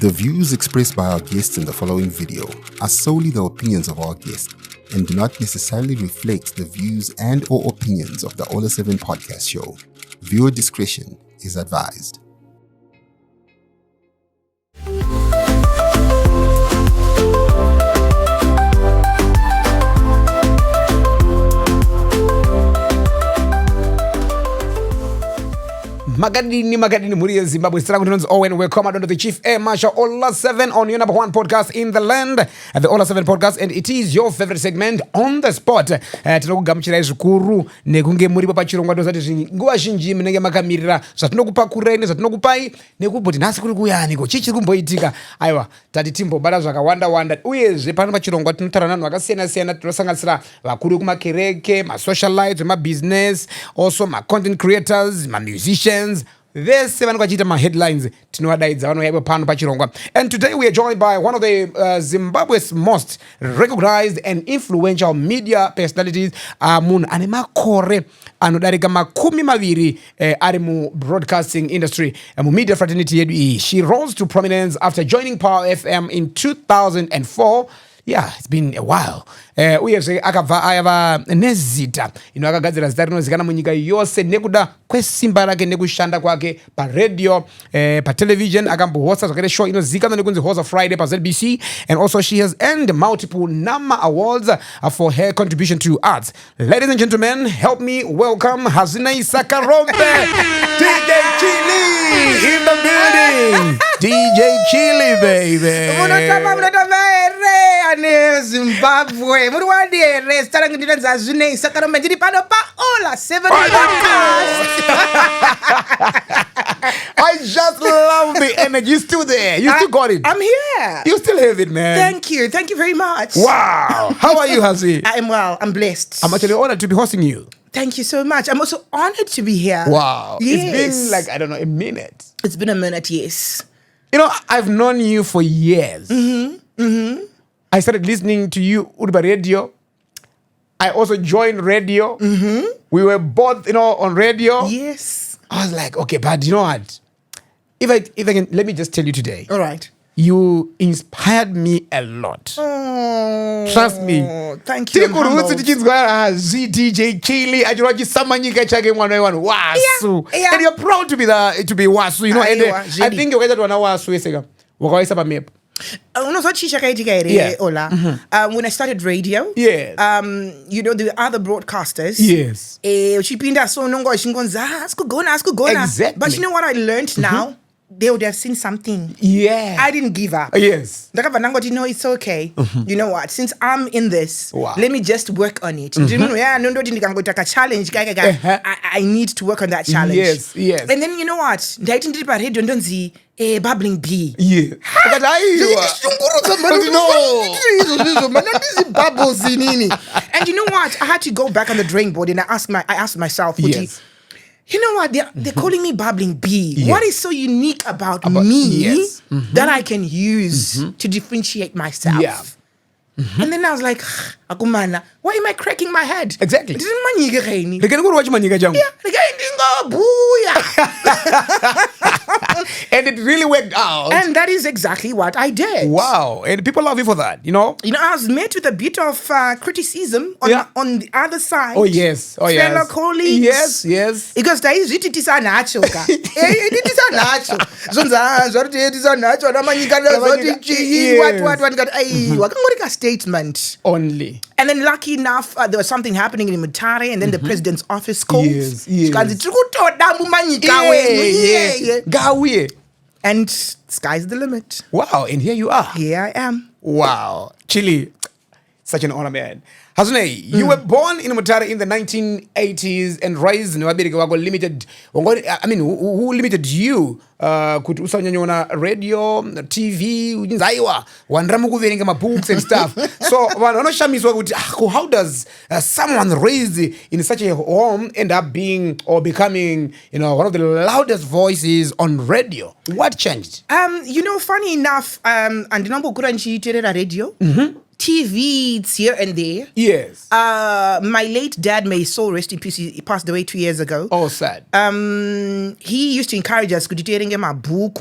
The views expressed by our guests in the following video are solely the opinions of our guests and do not necessarily reflect the views and or opinions of the Ollah 7 podcast show. Viewer discretion is advised. Magadini Muri Zimbabwe Stragunons Owen. Welcome to the Chief Air Marshal Ollah 7 on your number one podcast in the land, the Ollah 7 podcast, and it is your favorite segment on the spot. Tinokugamuchira zvikuru nekunge muri papachirongwa ndozati nguva zhinji munenge makamirira zvatinokupakurai nezvatinokupai nekubhuti nhasi kuri kuyaniko chichi kumboitika. Aiwa tati timbobara zvakawanda uyezve pano pachirongwa tinotaura nanhu vakasiyana-siyana. Tinosanganisira vakuru kumakereke, masocialites, mabusiness, also content creators, musicians. Vese vanenge vachiita headlines tinovadaidza vanouya pano pachirongwa. And today we are joined by one of the Zimbabwe's most recognized and influential media personalities, munhu ane makore anodarika 20 ari broadcasting industry, media fraternity yedu iyi. She rose to prominence after joining Power FM in 2004. Yeah, it's been a while. Uyezve akabva ayava nezita akagadzira zita rinozikana munyika yose nekuda kwesimba rake nekushanda kwake paradio, patelevision. Akambohosta zvakare show inozikana nekunzi Woza Friday pa ZBC, and also she has earned multiple NAMA awards for her contribution to arts. Ladies and gentlemen, help me welcome Hazvinei Sakarombe. DJ Chilli in the building. DJ Chilli, baby. Zimbabwe muruwadere staranga ndinonzi Hazvinei Sakarombe ndiri pano pa Ollah 7 podcast. I just love the energy. You still there? You still got it? I'm here. You still have it, man. Thank you very much. Wow. How are you, Hazvi? I'm well. I'm blessed. I'm actually honored to be hosting you. Thank you so much. I'm also honored to be here. Wow. Yes. It's been a minute. It's been a minute, yes. I've known you for years. I started listening to you Urba Radio. I also joined radio. We were both, on radio. Yes. I was like, okay, but you know what? If I can, let me just tell you today. All right. You inspired me a lot. Oh, trust me. Thank you. DJ Chilli, yeah. And you're proud to be Wasu, and I think you're going to Wasu. When I started radio, yes. The other broadcasters, yes, exactly. But you know what I learned now? They would have seen something. Yeah. I didn't give up. Yes. It's okay. You know what? Since I'm in this, wow, let me just work on it. Challenge. I need to work on that challenge. Yes. And then you know what? Bubbling bee. Yeah. And you know what? I had to go back on the drawing board and I asked myself, yes, you know what? They're calling me bubbling bee. Yes. What is so unique about me, yes, that I can use to differentiate myself? Yeah. And then I was like, Akumana, why am I cracking my head? Exactly. And it really worked out. And that is exactly what I did. Wow. And people love you for that, I was met with a bit of criticism on the other side. Oh, yes. Fellow colleagues. Yes. Because there is it is a natural. It is a natural. A statement. Only. And then lucky enough, there was something happening in Mutare, and then the president's office called. Yes. And sky's the limit. Wow, and here you are. Here I am. Wow. Chilli, such an honor, man. Hazvinei, you were born in Mutare in the 1980s and raised in Wabirika limited. I mean, who limited you? Kuti usanyanyona radio, TV, wandramukuverenga my books and stuff. So, how does someone raised in such a home end up being or becoming, one of the loudest voices on radio? What changed? Funny enough, andinambokura nchiiterera radio. TV, it's here and there. Yes. My late dad, may his soul rest in peace, he passed away 2 years ago. Oh, sad. He used to encourage us to take my book,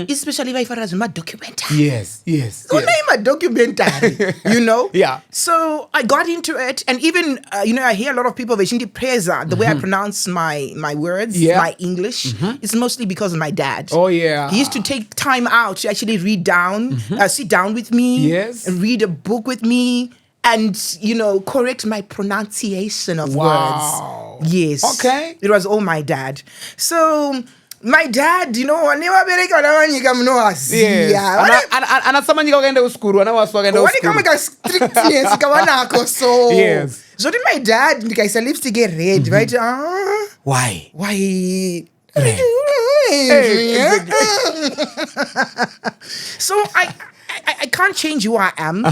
especially if I was my documentary. Yes. So name a documentary, you know? Yeah. So I got into it, and even I hear a lot of people the way I pronounce my words, my English, it's mostly because of my dad. Oh yeah. He used to take time out to actually read down, sit down with me, and read a book with me, and correct my pronunciation of words. Yes. Okay. It was all my dad. So my dad, wanabereka navanyika munovaziya anasamanyika ukaenda kuskuru anawaswa akaenda kuskuru wanikama strictness kavanako so yes. Zoti my dad ndikaisa lipstick red right why so I can't change who I am.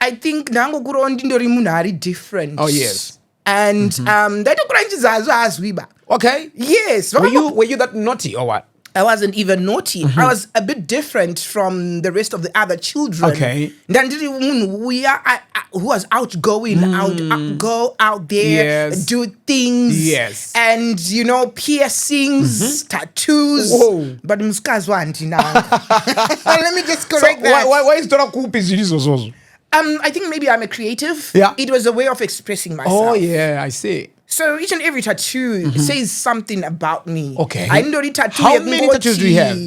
I think ndangokurawo ndindori munhu ari different. Oh yes. And ndatokura nchizazo hazviba. Okay. Yes. Were you that naughty or what? I wasn't even naughty. I was a bit different from the rest of the other children. Okay. Ndandiri munhu who was outgoing, go out there, do things. Yes. And piercings, tattoos. Whoa. But muskazwanti now. Let me just correct that. Why is Dora Kupi? I think maybe I'm a creative. Yeah. It was a way of expressing myself. Oh yeah, I see. So each and every tattoo says something about me. Okay. I know the tattoo. How many tattoos do you have?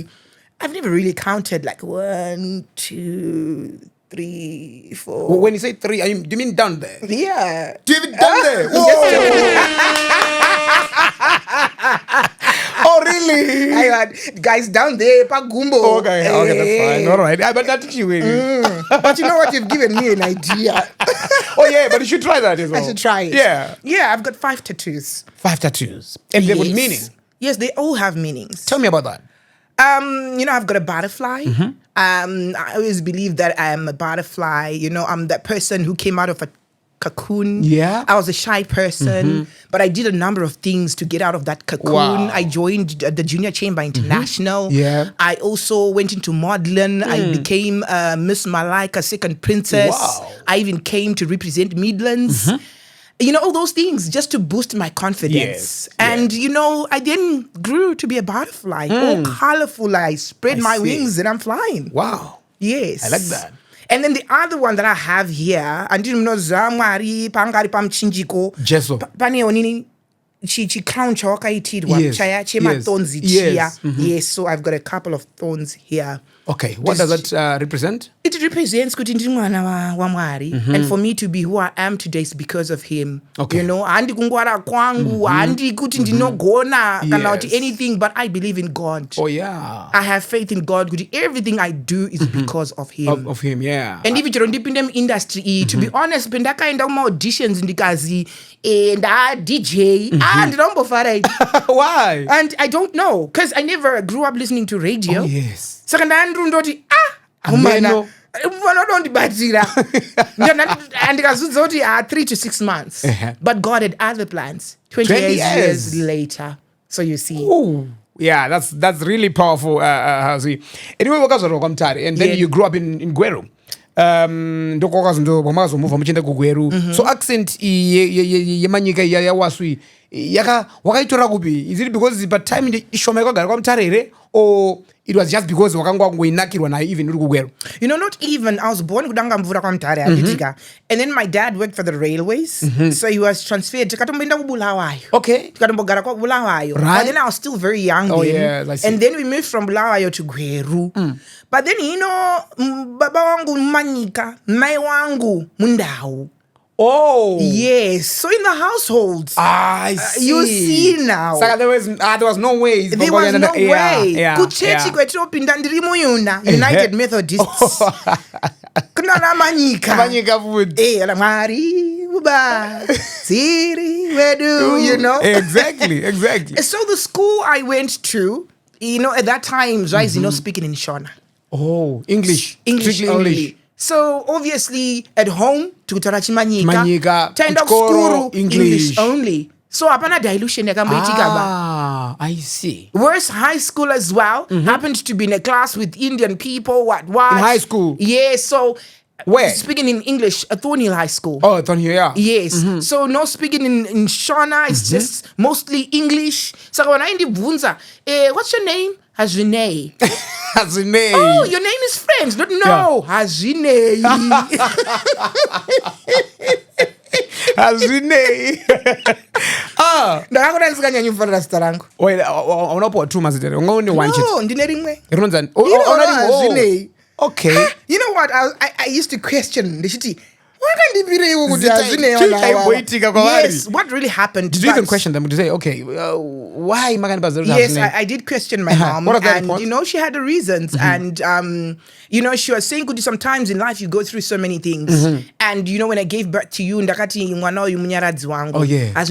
I've never really counted, like 1, 2, 3, 4. When you say 3, do you mean down there? Yeah. Do you mean down there? Oh really? I had guys down there, Pagumbo. Okay, that's fine. All right. But that you really. But you know what? You've given me an idea. Oh yeah, but you should try that as well. I should try it. Yeah. Yeah, I've got 5 tattoos. 5 tattoos. And they've got meaning. Yes, they all have meanings. Tell me about that. I've got a butterfly. I always believe that I am a butterfly. I'm that person who came out of a cocoon. Yeah. I was a shy person, but I did a number of things to get out of that cocoon. Wow. I joined the Junior Chamber International. Yeah. I also went into modeling. I became Miss Malika, second princess. Wow. I even came to represent Midlands. All those things just to boost my confidence. Yes. And, I then grew to be a butterfly. All colorful. I spread my wings and I'm flying. Wow. Yes. I like that. And then the other one that I have here, and you know, Zamari, Pangari Pam Chinjiko, Jeso. Paneonini, Chi crown chawakaitidwa, chaya, chema thorns chia. Yes, so I've got a couple of thorns here. Okay, what does that represent? It represents kuti ndiri mwana wa Mwari, and for me to be who I am today is because of him. Okay. Handi kungwara kwangu, handi kuti ndinogona kana kuti anything, but I believe in God. Oh yeah. I have faith in God. Kuti everything I do is because of him. Of him, yeah. And if chero ndipinde industry, to be honest, pendakaenda kuma auditions ndikazi nda DJ, ndinombofara. Why? And I don't know, because I never grew up listening to radio. Oh yes. Saka ndandru ndoti amana vanodondibatsira andikazudza kuti 3 to 6 months. But God had other plans 28 years later. So you see. Ooh. Yeah, that's really powerful, Hazvi. Anyway, wakazvarwa kwaMutare, and then you grew up in Gweru. Ndokwakazi pamakazomuva muchienda kugweru. So accent yemanyika yawaswi wakaitora kupi? Is it because by time ishoma yakagara kwaMutare here, or it was just because wakanga ngoinakirwa nayo even uri kugweru? Not even. I was born kudanga mvura kwaMutare anditika. And then my dad worked for the railways. So he was transferred to Katomboenda kuBulawayo. Okay. Katombogara kwa Bulawayo. Right. But then I was still very young then. Yes, I see. And then we moved from Bulawayo to Gweru. But then baba wangu Manyika, mai wangu Mundau. Oh. Yes. So in the household, I see. you see now. So there was no way. There was no way. Yeah. Kuchechi kwetopinda ndiri muyuna United Methodists. Kunana Manyika. Manyika food. Ala Mwari uba siri wedu, Exactly. So the school I went to, at that time, speaking in Shona. Oh, English Strictly English. So obviously at home tukutarachi Manyika, kind of school English only. So apana dilution yakamboitika. I see. Worse, high school as well. Happened to be in a class with Indian people. What? In high school? Yeah. So Where? Speaking in English at Thornhill High School. Oh, Thornhill, yeah. Yes. So no speaking in Shona. It's just mostly English. So when I in the Bunza, what's your name? Hazvinei. Hazvinei. Oh, your name is French. No, Hazvinei. Hazvinei. Ndakakuranzikanya nyumva zita rangu. Wait, unopo two mazitero. Ungaone one chit. No, ndine rimwe. Rinonzani. Hazvinei. Okay. You know what? I used to question the city. Yes, what really happened? Did you even question them? Did you say, okay, why am I going to Yes, I did question my mom. And, you know, she had the reasons. And, you know, she was saying, sometimes in life you go through so many things. And, you know, when I gave birth to you, oh, yeah.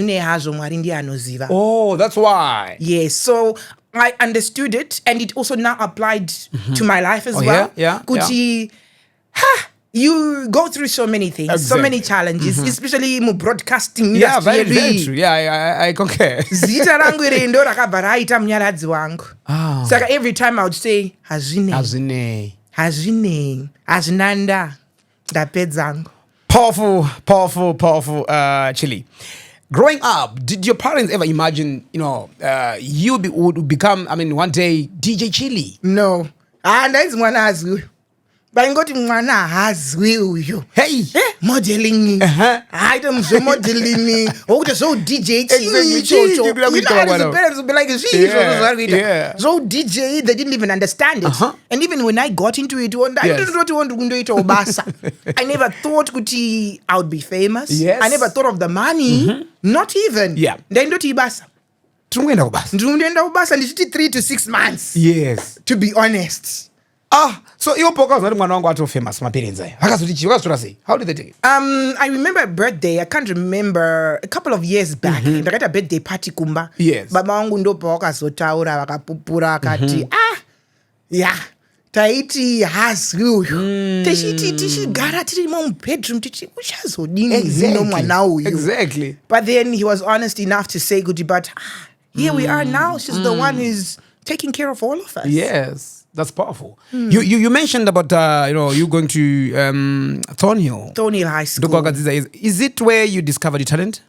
Oh, that's why. Yes, so I understood it. And it also now applied to my life as well. Yeah. You go through so many things, so many challenges, especially in broadcasting. Yeah, very true. Yeah, I concur. Zita rangu ndo rakabva raita munyaradzi wangu. Saka every time I would say, Hazvinei, Hazinanda, ndapedzangu. Powerful, Chilli. Growing up, did your parents ever imagine, you would become, one day, DJ Chilli? No. And that's one Hazvi. But I got him mwana Hazvi uyo. Hey, modeling. I don't so modeling. Oh, the so DJ Chilli. You know, the parents would be like, so DJ, they didn't even understand it. And even when I got into it, I didn't want to do it obasa. I never thought I would be famous. Yes. I never thought of the money. Not even. Yeah. Then do ibasa. Ndenda ubasa. And it's 3 to 6 months. Yes. To be honest. So your podcast was not one of famous my parents. How did they take it? I remember a birthday. I can't remember a couple of years back. I got a birthday party kumba. Yes. Baba wangu ndo poka sotaura wakapupura kati. Yeah. Taiti has you. Tishi gara tiri mom bedroom tishi uchazodini zino mwana uyu. Exactly. But then he was honest enough to say good, but here we are now. She's the one who's taking care of all of us. Yes. That's powerful. You mentioned about you going to Thornhill High School. Is it where you discovered your talent?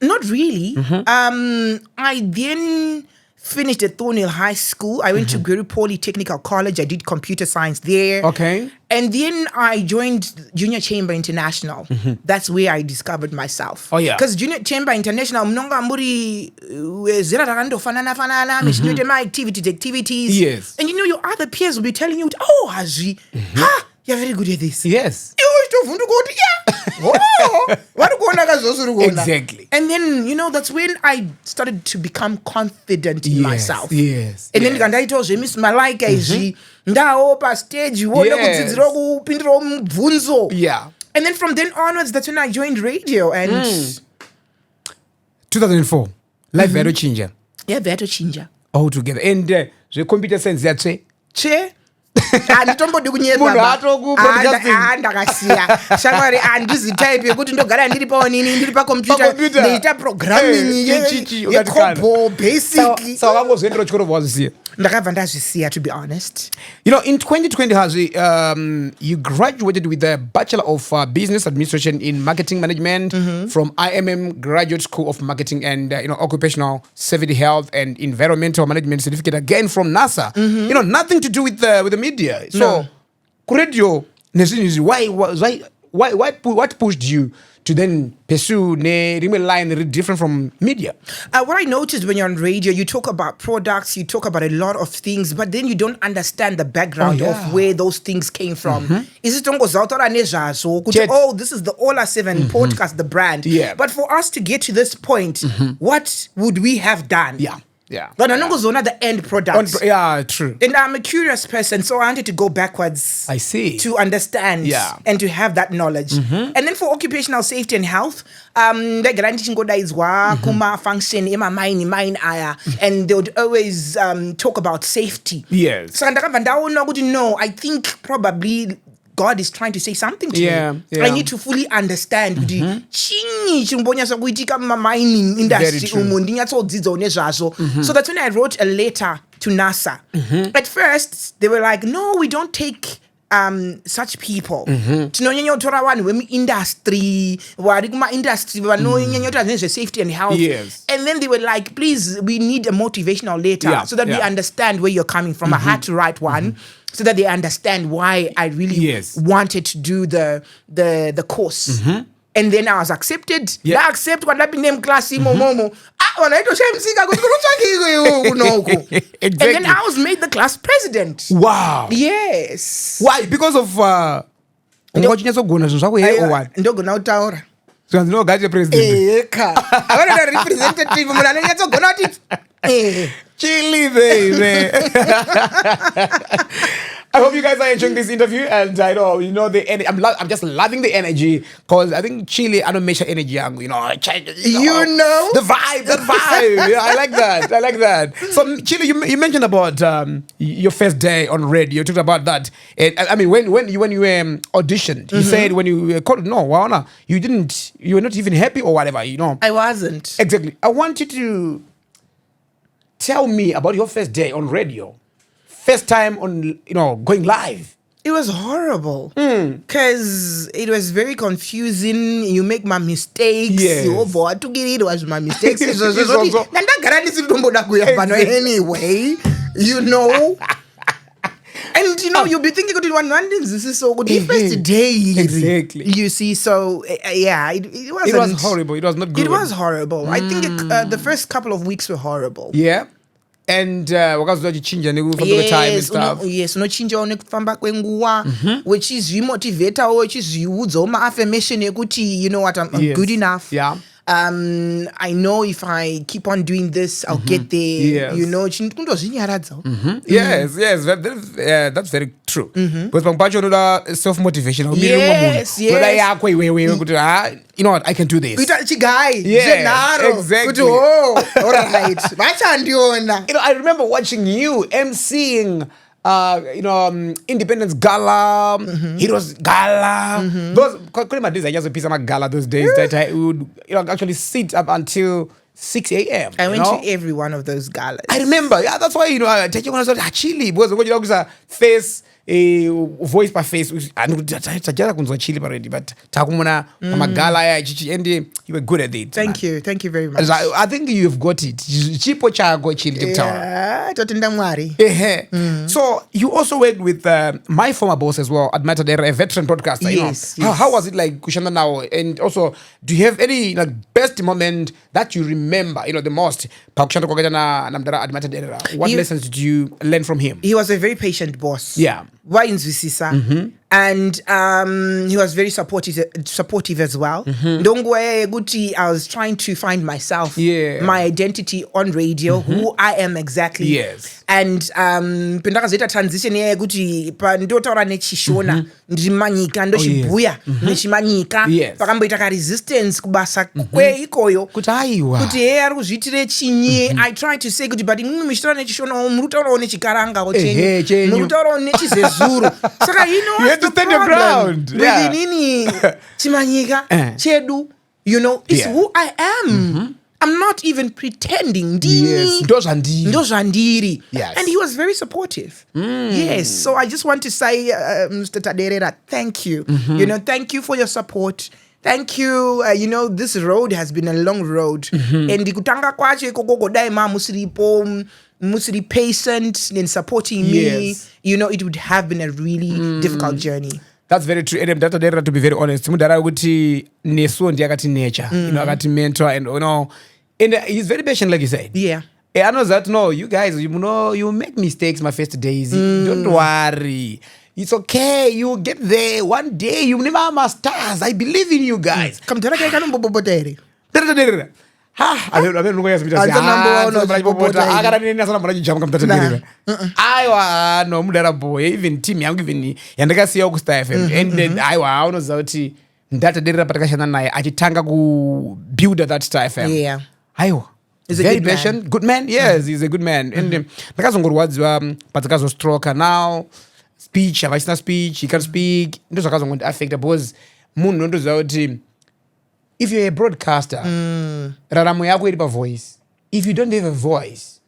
Not really. I then finished at Thornhill High School. I went to Guru Polytechnical College. I did computer science there. Okay. And then I joined Junior Chamber International. That's where I discovered myself. Oh, yeah. Because Junior Chamber International, mnonga muri zera rakando fanana, my activities. Yes. And your other peers will be telling you, oh, Hazvi, you're very good at this. Yes. Exactly. And then, that's when I started to become confident in myself. Yes. And then I told you, Miss Malaika is ndaopa stage, yeah. And then from then onwards, that's when I joined radio. And 2004, life very changer. Yeah, very changer. All together. And the computer science, that's it. Che? Anditombodi kunyeba ndakasiya shamwari andizitype yekuti ndogara ndiri paonini ndiri pakompyuta ndeita programming yecobo basic so wakangozoendera chikoro wazisiya ndakabva ndazvisiya to be honest. In 2020 Hazvi, you graduated with a Bachelor of Business Administration in Marketing Management from IMM Graduate School of Marketing and Occupational Safety Health and Environmental Management certificate again from NASA. Nothing to do with the media. So, radio, what pushed you to then pursue a line different from media? What I noticed when you're on radio, you talk about products, you talk about a lot of things, but then you don't understand the background of where those things came from. Is it this is the Ollah 7 podcast, the brand. Yeah. But for us to get to this point, what would we have done? Yeah. But the end product. Yeah, true. And I'm a curious person, so I wanted to go backwards. I see. To understand and to have that knowledge. And then for occupational safety and health, the granting kuma function mine aya, and they would always talk about safety. Yes. So I think probably God is trying to say something to me. I need to fully understand the mining industry. So that's when I wrote a letter to NASA. At first, they were like, no, we don't take such people tinonyanya kutora vanhu vemuindustry vari kumaindustry vanonyanya kutora nezve-safety and health. Yes. And then they were like, please, we need a motivational letter so that we understand where you're coming from. I had to write one so that they understand why I really wanted to do the course. And then I was accepted. I accept what happened in class. And then I was made the class president. Wow. Yes. Why? Because of what? Ndogona utaura. So ndinogadzira president. Avana representative munhu anonyatsogona kuti Chilli, baby. I hope you guys are enjoying this interview, and I know I'm just loving the energy, because I think Chilli, I don't measure energy, the vibe, yeah, I like that. So Chilli, you mentioned about your first day on radio. You talked about that. I mean, when you auditioned, you said when you were called, you were not even happy or whatever, I wasn't. Exactly. I want you to tell me about your first day on radio. First time on, going live. It was horrible because it was very confusing. You make my mistakes. Yes. Oh boy, it was my mistakes. Anyway, and you'll be thinking this is so good. First day, exactly. You see, so it wasn't. It was horrible. It was not good. It was horrible. I think the first couple of weeks were horrible. Yeah. And wakazochinja nekufamba time and stuff. Yes, unochinjawo nekufamba kwenguwa, wechizvimotivhetawo, wechizviudzawo ma-affirmation ekuti, you know what, I'm good enough. Yeah. I know if I keep on doing this, I'll get there. Yes. Yes, that's very true. Because self-motivation. Yes. You know what, I can do this. Exactly. All right. I remember watching you emceeing Independence Gala, Heroes Gala. Those days, I just piece of my gala those days that I would actually sit up until 6 a.m. I went to every one of those galas. I remember. Yeah, that's why I take you when I was Chilli, because when you face voice per face, and Chilli already, but takumuna magala and you were good at it. Thank you very much. I think you've got it. Chipo chago Chilli. So you also worked with my former boss as well, Admitted, a veteran broadcaster. Yes. How was it like Kushanda now? And also, do you have any best moment that you remember? The most. What lessons did you learn from him? He was a very patient boss. Yeah. And he was very supportive as well. I was trying to find myself, my identity on radio, who I am exactly. Yes. And pendakazeta transition yekuti pandotaura nechishona ndimanyika ndochibhuya nechimanyika pakamboita ka resistance kubasa kweikoyo kuti ari kuzviitire chinyi. I tried to say kuti but imwe muchitaura nechishona muri kutaurawo nechikaranga chenyu muri kutaurawo nechizezuru saka you have to stand your ground with nini chimanyika chedu it's who I am. I'm not even pretending. Yes. Ndozvandiri. Yes. And he was very supportive. Yes. So I just want to say, Mr. Taderera, thank you. Thank you for your support. Thank you. This road has been a long road. And kutanga kwacho kogodai ma musiri patient in supporting me. It would have been a really difficult journey. That's very true. And to be very honest, mudara kuti nesu ndiakati nature, akati mentor, and he's very patient, like you said. Yeah. I know that. No, you guys, you make mistakes my first days. Don't worry. It's okay. You get there one day. You never have stars. I believe in you guys. Come to the mudara boy, even team yangu even yandakasiya kuStar FM and then aiwa unoziva kuti ndataderera patakashanda naye achitanga kubuild that Star FM. Yeah. Aiwa. He's a very good patient, man. good man. Yes, he's a good man. And ndakazongorwadziwa patakazostroka now speech, havasina speech, he can speak. Ndozvakazongondi affecta because munhu ndoziva kuti if you're a broadcaster, raramo yako iri pa voice. If you don't have a voice,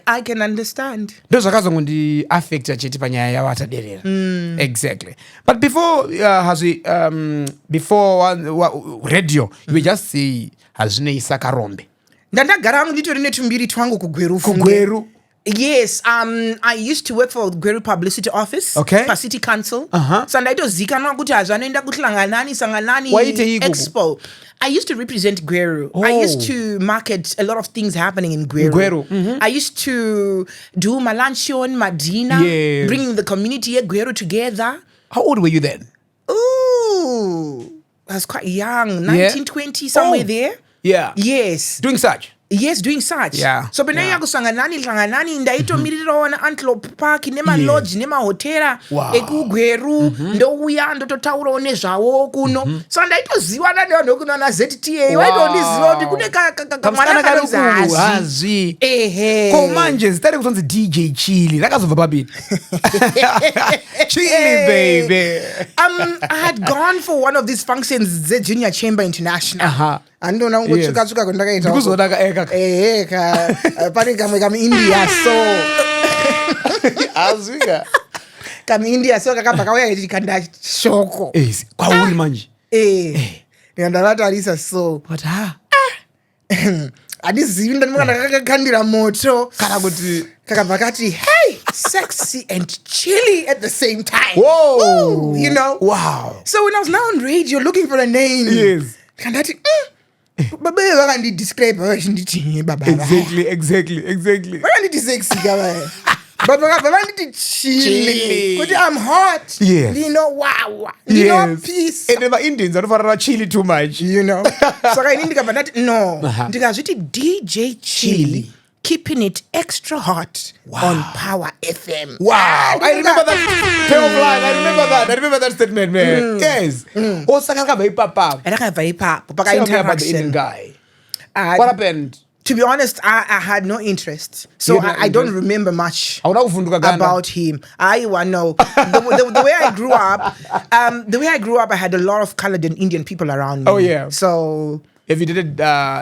I can understand. ndo zvakazongondiaffecta chete panyaya yavataderera. Exactly. But before radio, you were just say Hazvinei Sakarombe. Ndandagara hangu nditori netumbiri twangu kugweru. Yes, I used to work for Gweru Publicity Office, okay, for City Council. So ndaitozikanwa kuti hazvanoenda kuhlanganani sanganani expo. I used to represent Gweru. I used to market a lot of things happening in Gweru. I used to do malanchion, madina, bringing the community at Gweru together. How old were you then? Ooh, I was quite young, 1920, somewhere there. Yeah. Yes. Doing such? Yes, doing such. Yeah. So pena hlanganani ndaitomirirawo Antelope Park nemalodge nemahotera ekugweru ndouya ndototaurawo nezvavo kuno. So ndaitoziwana nevanhu kunana ZTA vaitoniziva kuti kune kamwana kanonzi Hazvi. Ko manje zitari kutonzi DJ Chilli rakazobva papini? Chilli baby. I had gone for one of these functions the Junior Chamber International. Andona ngotsuka kwendakaita ndikuzodaka pane kamwe India so azvika India so kakabva kauya ichikanda shoko kwauri manje ndandavatarisa so but handizivi ndandimanga ndakakakandira moto kana kuti kakabva kati hey, sexy and chilly at the same time. Whoa. Ooh, you know. Wow. So when I was now on radio looking for a name, kandati baba vakandidescribe vachinditi baba exactly vakanditi sexy kava but vakanditi chilly kuti I'm hot, you know, wow, you know, peace, and the Indians anofarira chilli too much, you know. Saka ini ndikabva ndati no ndikazviti DJ Chilli, keeping it extra hot on Power FM. Wow, I remember that tail of line. I remember that statement, man. Yes. Osaka kabva ipapa. Ndakabva ipapo paka Tell me about the interaction. Indian guy. What happened? To be honest, I had no interest, so I don't remember much about him. I know the way I grew up. I had a lot of colored and Indian people around me. Oh yeah. So have you dated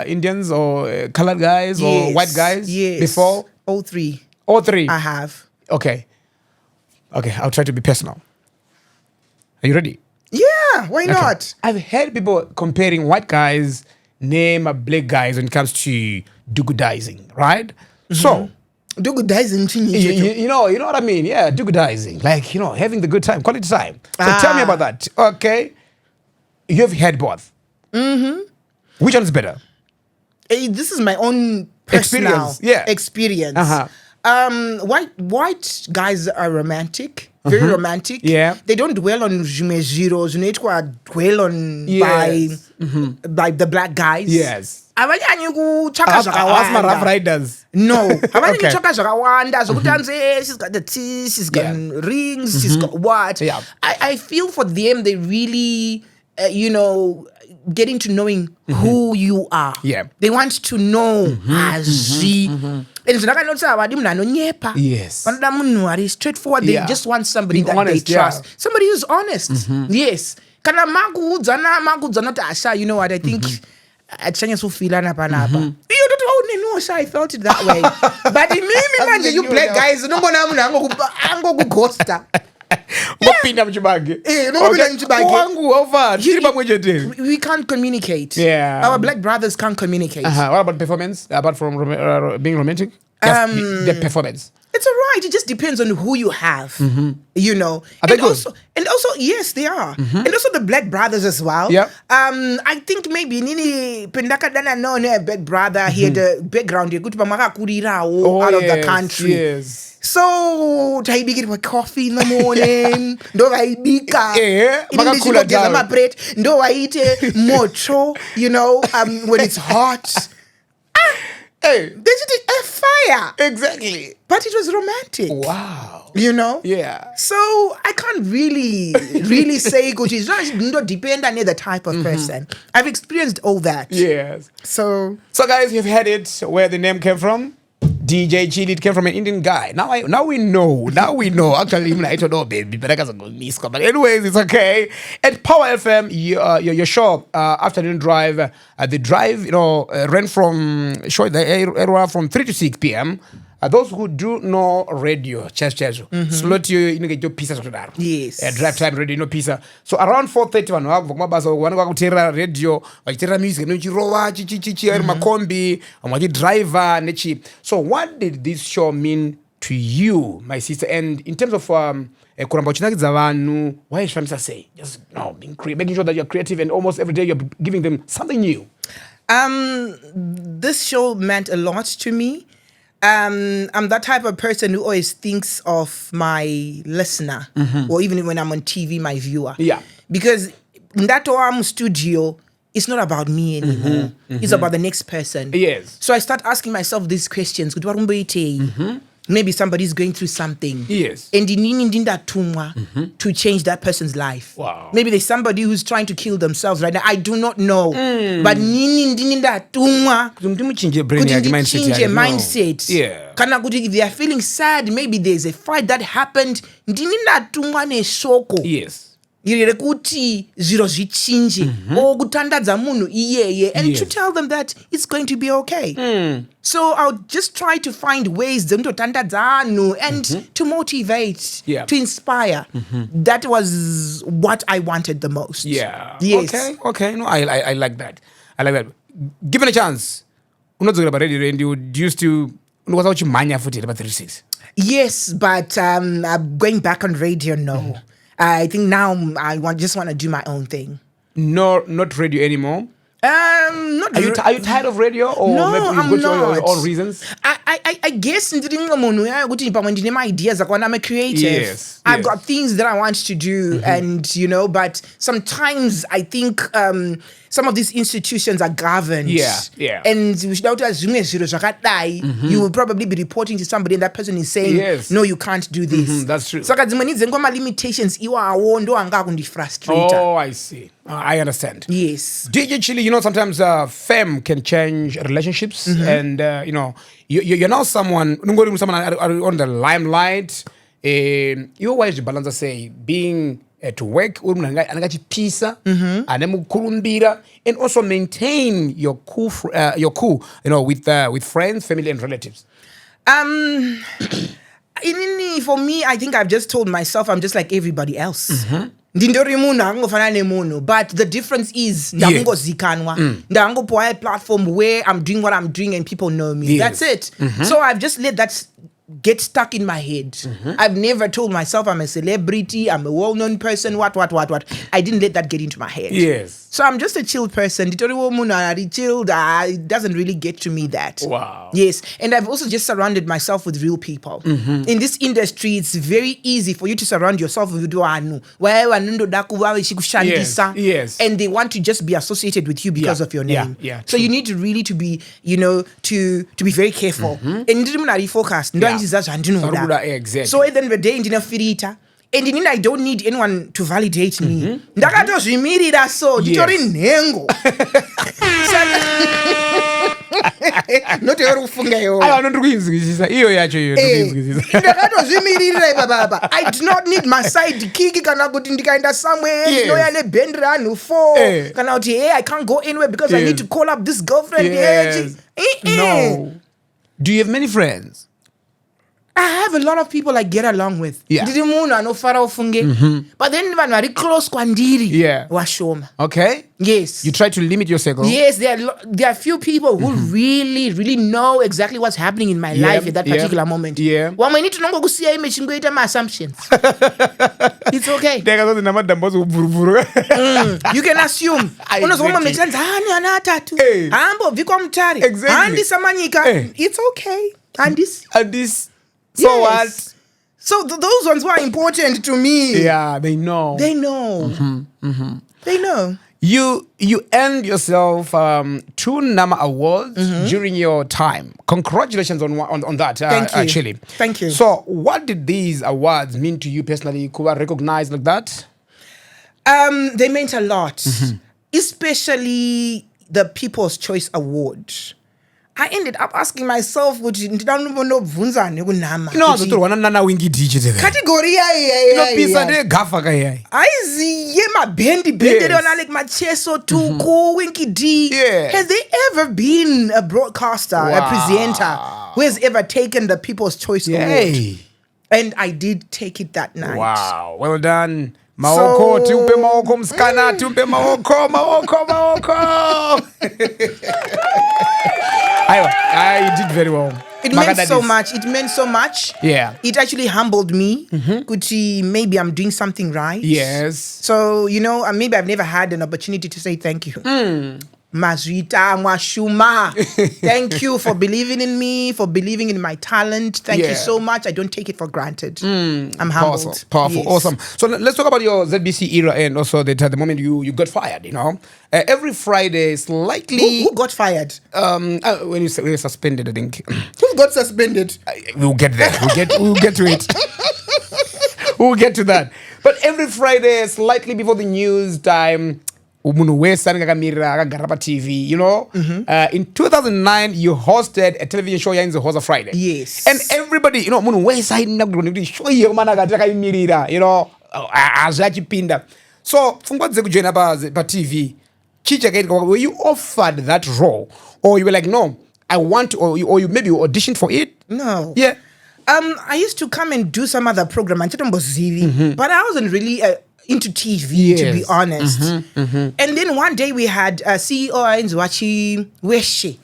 Indians or colored guys or white guys before? All three. I have. Okay. I'll try to be personal. Are you ready? Yeah. Why not? I've heard people comparing white guys name black guys when it comes to dugudizing, right? So dugudizing, you know what I mean? Yeah, dugudizing, like, you know, having the good time, quality time. So tell me about that. Okay, you've had both. Which one is better? This is my own personal experience. White guys are romantic, very romantic. Yeah, they don't dwell on dwell on by the black guys. Yes. Avanyanyi kutsvaka zvakawanda. As rough riders. No. Avanyanyi kutsvaka zvakawanda zvokuti she's got the teeth, she's got rings, she's got what. Yeah. I feel for them they really, you know, getting to knowing who you are. Yeah. They want to know Hazvi. And zvakanotsa havadi munhu anonyepa. Yes. Vanoda munhu ari straightforward. They just want somebody that honest, they trust. Somebody who's honest. Yes. Kana makuudzana kuti asha, you know what, I think atichanyasofilana panapa. Iyo toti nenosha, I felt it that way. But mimi manje you black guys unombona munhu angokughosta. Ngopinda muchibage. We can't communicate. Yeah. Our black brothers can't communicate. What about performance? Apart from being romantic? The performance. It's all right. It just depends on who you have. You know. Are they good? And also, yes, they are. And also the black brothers as well. Yeah. I think maybe Nini Pendaka Dana no black brother. He had a background out of the country. Yes. So taibikira with coffee in the morning. Ndo vaibika. Makakula down. Ndo vaite moto. You know, when it's hot. They did a fire. Exactly. But it was romantic. Wow. You know? Yeah. So I can't really say good. It's not depend on the type of person. I've experienced all that. Yes. So guys, you've heard it where the name came from. DJ Chilli, it came from an Indian guy. Now we know. Actually, even I don't know, baby, but I can't go miss. But anyways, it's okay. At Power FM, your show, afternoon drive, the drive, ran from the era from 3 to 6 p.m. those who do know radio, slot you get your pieces of that. Yes. Drive time radio, no pizza. So around 4:30, one radio, music, makombi, driver, nechi. So what did this show mean to you, my sister? And in terms of why should I say? Just making sure that you're creative and almost every day you're giving them something new. This show meant a lot to me. I'm that type of person who always thinks of my listener, or even when I'm on TV, my viewer. Yeah. Because in that studio, it's not about me anymore. It's about the next person. Yes. So I start asking myself these questions. Maybe somebody's going through something. Yes. And to change that person's life. Wow. Maybe there's somebody who's trying to kill themselves right now. I do not know. But mindset. Yeah. If they are feeling sad, maybe there's a fight that happened. Yes. Kuti zero zvichinje okutandadza munhu iyeye, and to tell them that it's going to be okay. So I'll just try to find ways dzekutotandadza anhu and to motivate, to inspire. That was what I wanted the most. Yeah. Yes. Okay. No, I like that. Given a chance, unodzokera paredio and you used to unokwanisa kuchimhanya futi pa 36. Yes, but I'm going back on radio now. I think now I just want to do my own thing. No, not radio anymore. Not. Are you tired of radio, or no, maybe I'm you've got not. your own reasons? I guess I'm a creative. Yes. I've got things that I want to do, and but sometimes I think some of these institutions are governed. Yeah. And you will probably be reporting to somebody, and that person is saying, no, you can't do this. That's true. So limitations. Oh, I see. I understand. Yes. DJ Chilli, sometimes fame can change relationships, and you're now someone on the limelight. You always balance, say, being at work, and also maintain your cool, with friends, family, and relatives. For me, I think I've just told myself I'm just like everybody else. But the difference is ndakungozikanwa a platform where I'm doing what I'm doing and people know me. That's it. So I've just let that get stuck in my head. I've never told myself I'm a celebrity, I'm a well-known person, what. I didn't let that get into my head. Yes. So I'm just a chilled person. It doesn't really get to me that. Wow. Yes. And I've also just surrounded myself with real people. In this industry, it's very easy for you to surround yourself with Yes. and they want to just be associated with you because of your name. So you need to really to be, to be very careful. And focused. Exactly. So at the end of the day, and I don't need anyone to validate me. Ndakatozvimirira so nditori nhengo. Not ufunga yo. I do not need my sidekick kana kuti ndikaenda somewhere ndinoya neband ranhu 4 kana kuti I can't go anywhere because I need to call up this girlfriend. No. Do you have many friends? I have a lot of people I get along with. But then when very close kwandiri washoma. Okay. Yes. You try to limit your circle. Yes, there are few people who really, really know exactly what's happening in my life at that particular moment. When we need to know my assumptions. It's okay. You can assume. Exactly. It's okay. And this. So what? So those ones were important to me. Yeah, they know. They know. They know. You earned yourself 2 NAMA awards during your time. Congratulations on that. Thank you. Chilli. Thank you. So what did these awards mean to you personally? Could I recognize like that? They meant a lot. Especially the People's Choice Award. I ended up asking myself kuti ndinombobvunzane kunhama. Inozotorwa nana Winky DJ there. Category Inopisa negafa kayai. aiziye mabhendi bhenderona like macheso tuku Winky D. Yeah. Has there ever been a broadcaster, a presenter who has ever taken the People's Choice Award? And I did take it that night. Wow, well done. Maoko, tupe maoko mskana, tupe maoko. I did very well. It meant so much. It meant so much. Yeah. It actually humbled me. Kuti, maybe I'm doing something right. Yes. So, maybe I've never had an opportunity to say thank you. Mazwita Mwashuma. Thank you for believing in me, for believing in my talent. Thank you so much. I don't take it for granted. I'm humbled. Powerful. Yes. Awesome. So let's talk about your ZBC era and also the moment you got fired, every Friday, slightly... Who got fired? When you were suspended, I think. Who got suspended? We'll get there. We'll get to it. We'll get to that. But every Friday, slightly before the news time... TV, in 2009 you hosted a television show in the Woza Friday. Yes. And everybody, show azachipinda. So fungwadze kujoina pa TV. Were you offered that role, or you were like, no, I want to, or you maybe you auditioned for it? No. Yeah. I used to come and do some other program, but I wasn't really into TV, to be honest. And then one day we had CEO Nzwachi Weshe.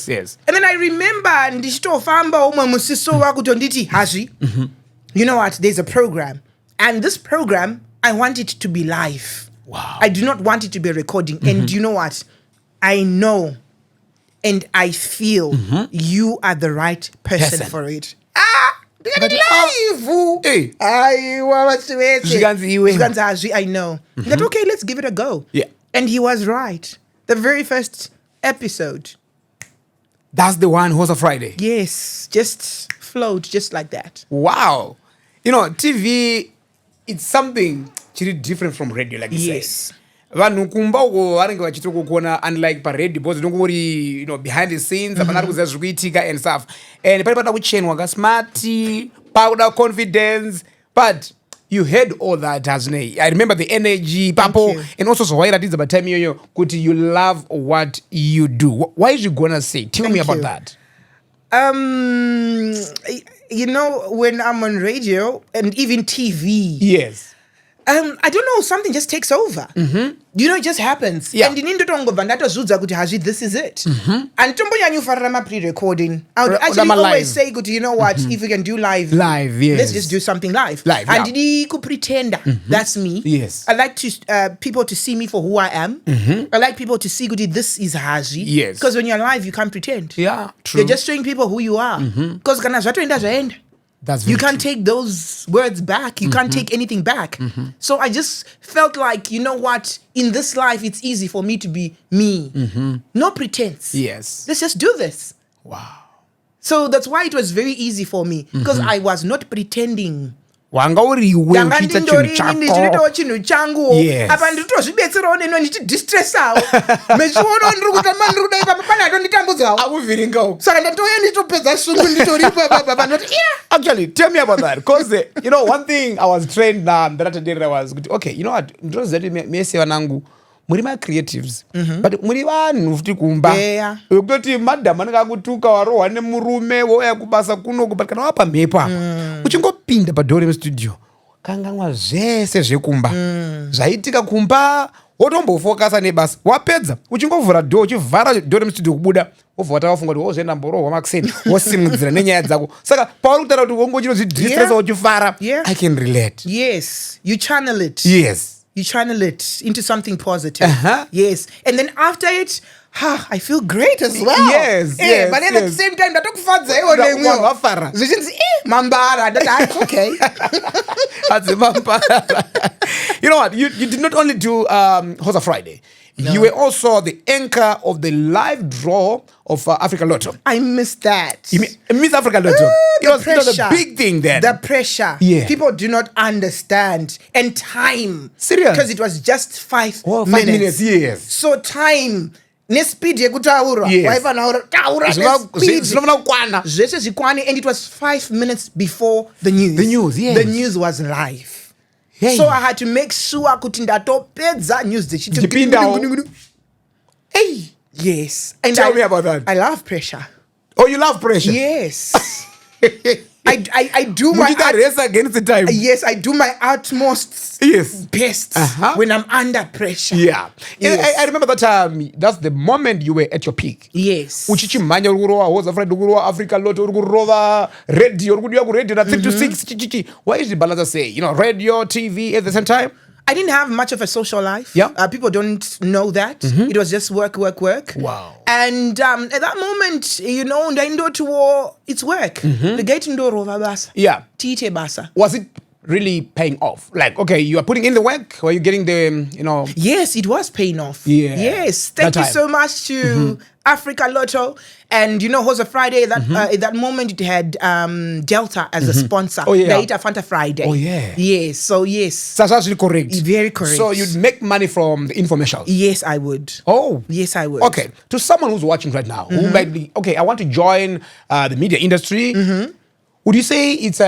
Yes. And then I remember ndishitofamba umwe musiso wakutonditi Hazvi. You know what? There's a program, and this program I want it to be live. Wow. I do not want it to be a recording. And you know what? I know and I feel you are the right person for it. I know. That okay, let's give it a go. Yeah. And he was right. The very first episode. That's the one, Woza Friday. Yes. Just flowed just like that. Wow. TV, it's something really different from radio, like you say. Yes. Vanhu kumba uko varinge vachitoko kuona unlike paredio because ndongori behind the scenes apanari kuziva zviri kuitika and stuff, and pari pada kuchenwa kasmati pauda confidence, but you had all that, Hazvinei. I remember the energy papo, and also zvawairatidza patime iyoyo kuti you love what you do. Why is you gonna say? Tell me about that. When I'm on radio and even TV, yes, I don't know, something just takes over. It just happens. Yeah. And Hazvi, this is it. And pre-recording. I would actually always say, you know what, if we can do live, yes. let's just do something live. And he could pretend that's me. Yes. I like to people to see me for who I am. I like people to see, this is Hazvi. Yes. Because when you're live, you can't pretend. Yeah, true. You're just showing people who you are. Because you can't take those words back. You can't take anything back. So I just felt like, you know what? In this life, it's easy for me to be me. No pretense. Yes. Let's just do this. Wow. So that's why it was very easy for me. Because I was not pretending. Wanga uriwe uchita chinhu changu apa nditozvibetserawo neno ndichidistressawo mechiona ndiri kutamba ndiri kudai papa pane atonditambudzawo akuvhiringawo saka ndatouya nditopedza sungu nditoripo apapa ndoti actually tell me about that, because one thing I was trained that I was okay, you know what, ndinoziva kuti mese vanangu muri ma-creatives but muri vanhu futi kumba yekutoti madhamu anenge akutuka warohwa nemurume woya kubasa kunoku, but kana wapa mhepo apa uchingopinda padhori remustudio kanganwa zvese zvekumba zvaitika kumba, wotombofokasa nebasa, wapedza uchingovhura dhoo uchivhara dhori remustudio kubuda wobva watavafunga kuti wozvoenda mborohwa makuseni wosimudzira nenyaya dzako. Saka pauri kutaura kuti wongochinozidistressa uchifara, I can relate. Yes, you channel it. Yes. You channel it into something positive. Yes. And then after it, I feel great as well. Yes. But then at the same time, that's okay. You know what? You did not only do Woza Friday. No. You were also the anchor of the live draw of Africa Lotto. I missed that. You missed Africa Lotto. It was a big thing then. The pressure. Yeah. People do not understand. And time. Serious? Because it was just 5 minutes. 5 minutes, yes. So time Nespeed yekutaura. Yes. Taura Zvinofana zvese zvikwane, and it was 5 minutes before the news. The news, yes. The news was live. Hey. So I had to make sure kuti ndatopedza news Dzichipindawo. Hey. Yes. And Tell me about that. I love pressure. Oh, you love pressure? Yes. I do my race against the time. Yes, I do my utmost best when I'm under pressure. Yeah. Yes. I remember that time. That's the moment you were at your peak. Yes. Uchichimanya urikurowa Woza Friday, urikurowa Africa Lotto, urukurova radio, urikudiwa radio na 3 to 6. Why did the balancer say, radio, TV at the same time? I didn't have much of a social life. Yeah. People don't know that. It was just work. Wow. And at that moment, ndaindo to war, it's work. The gate ndoro basa. Yeah. Tite basa. Was it really paying off? Like, okay, you are putting in the work, or you getting the, Yes, it was paying off. Yeah. Yes. Thank you so much to Africa Lotto. And Woza Friday, at that moment it had Delta as a sponsor. Oh, yeah. They Fanta Friday. Oh, yeah. Yes. So, yes. That's actually correct. Very correct. So you'd make money from the infomercials? Yes, I would. Oh. Yes, I would. Okay. To someone who's watching right now, who might be, okay, I want to join the media industry, would you say it's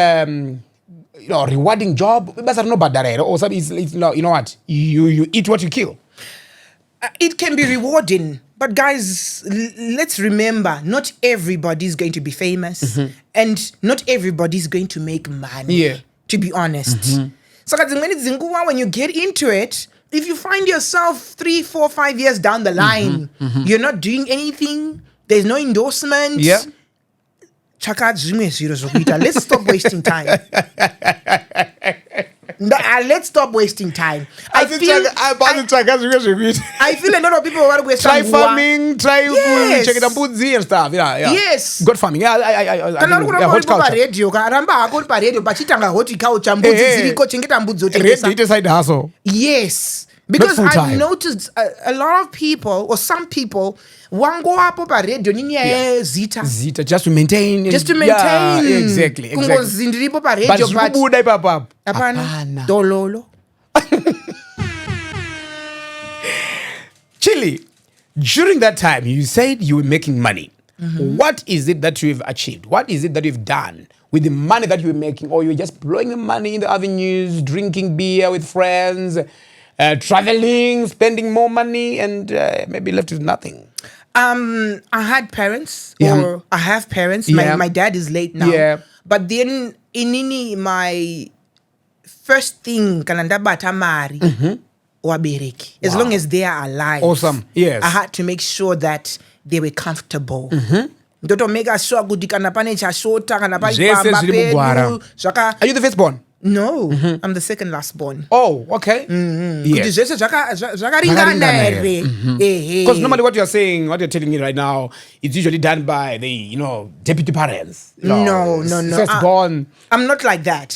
rewarding job? Or something, it's you know what? You eat what you kill. It can be rewarding, but guys, let's remember, not everybody's going to be famous, and not everybody's going to make money. Yeah. To be honest. So when you get into it, if you find yourself 3, 4, 5 years down the line, you're not doing anything, there's no endorsement. Yeah. Let's stop wasting time. Let's stop wasting time. I feel a lot of people want to waste try farming, try check it mbudzi and stuff. Yeah. Yes. Good farming. Yeah, side hustle. Yes. Because I've noticed a lot of people, or some people, wango hapo pa radio nini zita just to maintain. Yeah, exactly. Kungozindiripo pa radio but apana dololo. Chilli, during that time you said you were making money. What is it that you've achieved? What is it that you've done with the money that you were making? Or you're just blowing the money in the avenues, drinking beer with friends, traveling, spending more money, and maybe left with nothing? I had parents, or I have parents. My dad is late now. Yeah. But then my first thing kananda batamari wabereki. As long as they are alive. Awesome. Yes. I had to make sure that they were comfortable. Ndoto mega sure kuti kana pane chashota kana pani pamba pedu. Are you the firstborn? No, I'm the second last born. Oh, okay. Yes. Because normally what you're saying, what you're telling me right now, it's usually done by the, deputy parents. No. Firstborn. I'm not like that.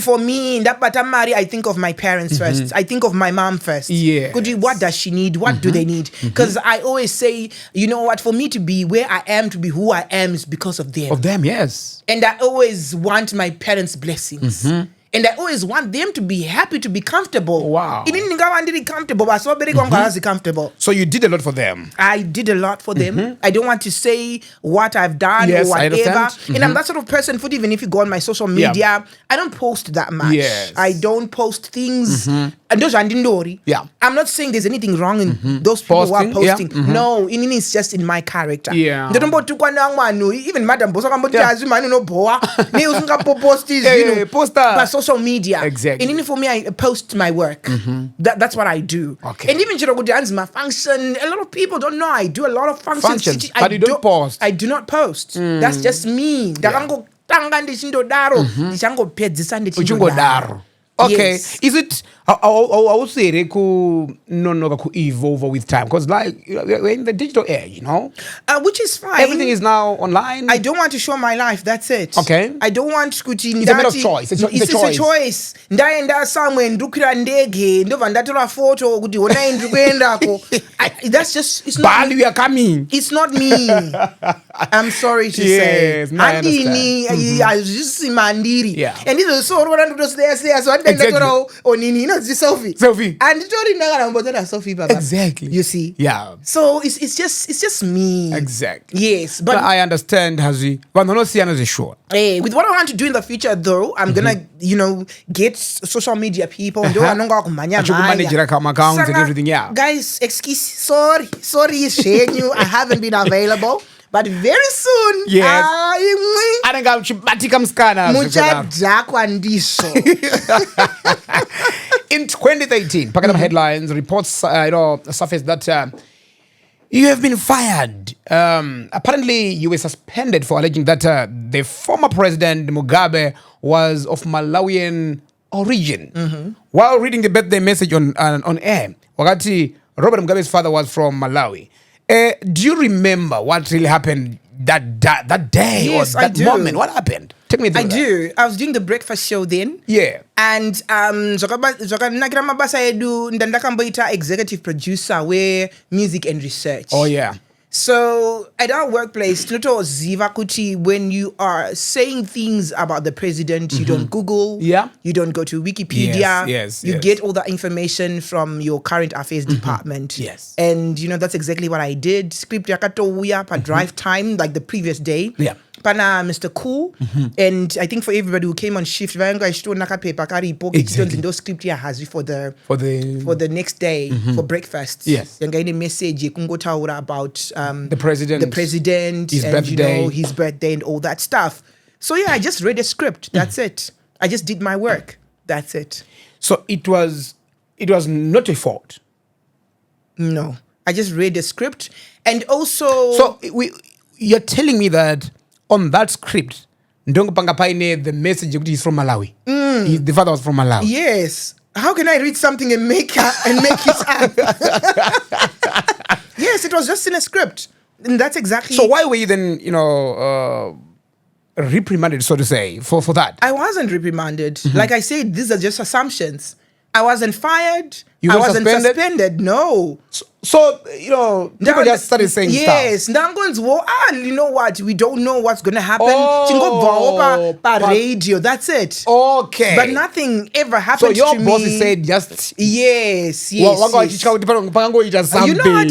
For me, in that Batamari, I think of my parents first. I think of my mom first. Yeah. What does she need? What do they need? Because I always say, you know what, for me to be where I am, to be who I am, is because of them. Of them, yes. And I always want my parents' blessings. And I always want them to be happy, to be comfortable. Wow. Comfortable. So you did a lot for them. I did a lot for them. I don't want to say what I've done or whatever. And I'm that sort of person, for even if you go on my social media, I don't post that much. Yes. I don't post things. And those are ndindori. Yeah. I'm not saying there's anything wrong in those people who are posting. No, it's just in my character. Yeah. Even Madam Bosa social media. Exactly. And even for me, I post my work. That's what I do. Okay. And even my function, a lot of people don't know I do a lot of functions. But you don't post. I do not post. That's just me. Okay. Yes. Is it, I would say, evolve with time? Because we're in the digital age, which is fine. Everything is now online. I don't want to show my life. That's it. Okay. I don't want to. It's a matter of choice. It's a choice. Ndaenda somewhere ndukira ndege ndova ndatora photo kuti honai ndikuendako. That's just, it's not. Bali, we are coming. It's not me. I'm sorry to say. Yes, I understand. Andini, I just mandiri. Yeah. And this is so what I'm saying. So onini inonzi Sophie anditori ndakanambotenda Sophie baba. Exactly. You see? Yeah. So it's just me. Exactly. Yes, but I understand, Hazvi. But no, sure. With what I want to do in the future, though, I'm gonna, get social media people and manage accounts and everything. Yeah. Guys, excuse, sorry, shame you. I haven't been available, but very soon. Yes. In 2018, Pakistan headlines reports surfaced that you have been fired. Apparently, you were suspended for alleging that the former president Mugabe was of Malawian origin. While reading the birthday message on air, wakati Robert Mugabe's father was from Malawi. Do you remember what really happened that day? Yes, or that I do. moment? What happened? Take me through I do. I was doing the breakfast show then. Yeah. And zokanakira mabasa edu ndandakamboita executive producer where music and research. Oh yeah. So at our workplace, tinotoziva kuti when you are saying things about the president, you don't Google. Yeah. You don't go to Wikipedia. Yes. You get all the information from your current affairs department. Yes. And that's exactly what I did. Script yakatouya pa drive time like the previous day. Yeah. Pana Mr. Cool. And I think for everybody who came on shift, exactly. Script Hazvi for the next day for breakfast. Yes. Yanga message about the president, his birthday. His birthday and all that stuff. So yeah, I just read a script. That's it. I just did my work. That's it. So it was not a fault. No, I just read the script, and also. So you're telling me that on that script, Ndongopanga Paine, the message is from Malawi. The father was from Malawi. Yes. How can I read something and make it up? Yes, it was just in a script. And that's exactly... So why were you then, reprimanded, so to say, for that? I wasn't reprimanded. Like I said, these are just assumptions. I wasn't fired. You I were wasn't suspended. No. So people just started saying stuff. Yes. You know what? We don't know what's going to happen. Oh, radio. That's it. Okay. But nothing ever happened to me. So your boss said just... Yes. You know what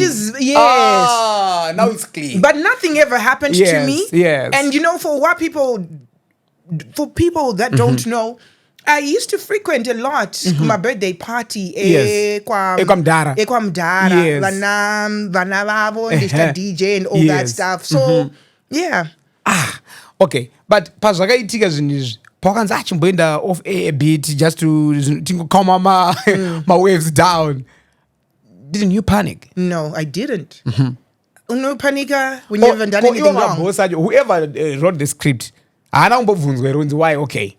is... Yes. Now it's clear. But nothing ever happened to me. Yes. And for people that don't know, I used to frequent a lot my birthday party. Ekwamdara. Yes. Vana vavo, Mr. DJ and all that stuff. So, yeah. Okay. But pazvakaitika zvinhu izvi pakanzi achimboenda off a bit just to calm my waves down. Didn't you panic? No, I didn't. No panica when you haven't done anything wrong. Whoever wrote the script, why? Okay.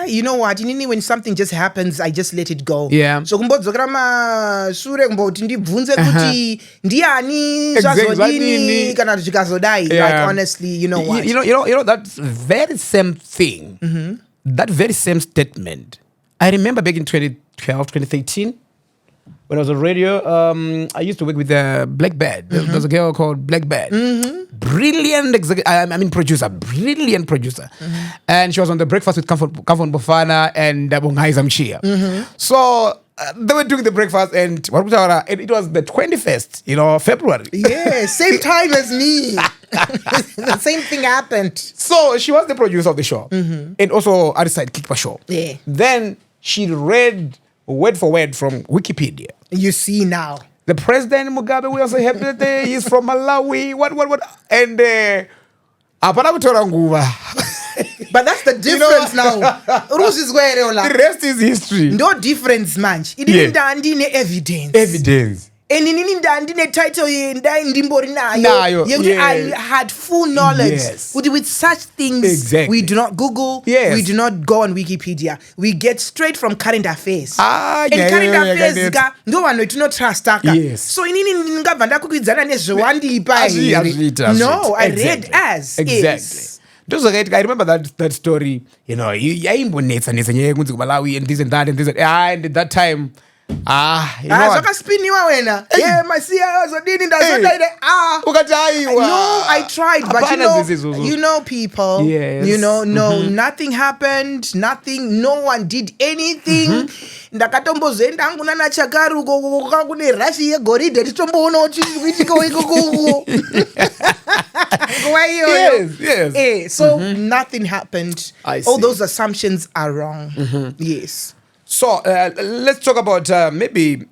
You know what? When something just happens, I just let it go. Yeah. So kumbodzokera sure kumboti ndibvunze kuti ndiani zvazodini kana zvikazodai. Like honestly, you know what? You know that very same thing. That very same statement. I remember back in 2012, 2013. When I was on radio, I used to work with Blackbird. There was a girl called Blackbird. Brilliant producer. Brilliant producer. And she was on the Breakfast with Kafon Bofana and Bongai Zamchia. So they were doing the breakfast and it was the 21st, February. Yeah, same time as me. The same thing happened. So she was the producer of the show. And also other side Kickpa show. Yeah. Then she read word for word from Wikipedia. You see now. The president Mugabe, we also happy that he's from Malawi. What? And but that's the difference now. The rest is history. No difference, man. It didn't evidence. Evidence. And in the title, yes. I had full knowledge. Yes. With such things, exactly. We do not Google. Yes. We do not go on Wikipedia. We get straight from current affairs. Current affairs, no one do not trust. Yes. So no, I read as is. I remember that story. And this and that. And at that time, zvakaspiniwa wena masiya azodini ndazodaire ukati aiwa no, I tried, but you know people, no, nothing happened, no one did anything. Ndakatombozoenda hangu nana Chakaru kune rashi yegoridhe titomboona kuti kuitika ikoko. Yes. So nothing happened. All those assumptions are wrong. Yes. So let's talk about maybe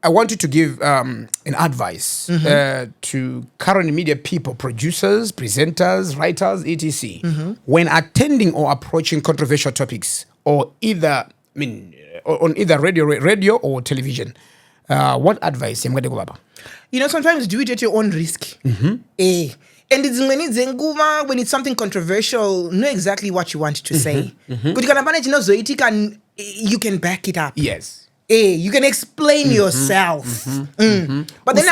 I want you to give an advice to current media people, producers, presenters, writers, etc. When attending or approaching controversial topics, or either on either radio or television. What advice? Sometimes do it at your own risk. And it's when it's something controversial, know exactly what you want to say. But you can back it up. Yes. You can explain yourself. But then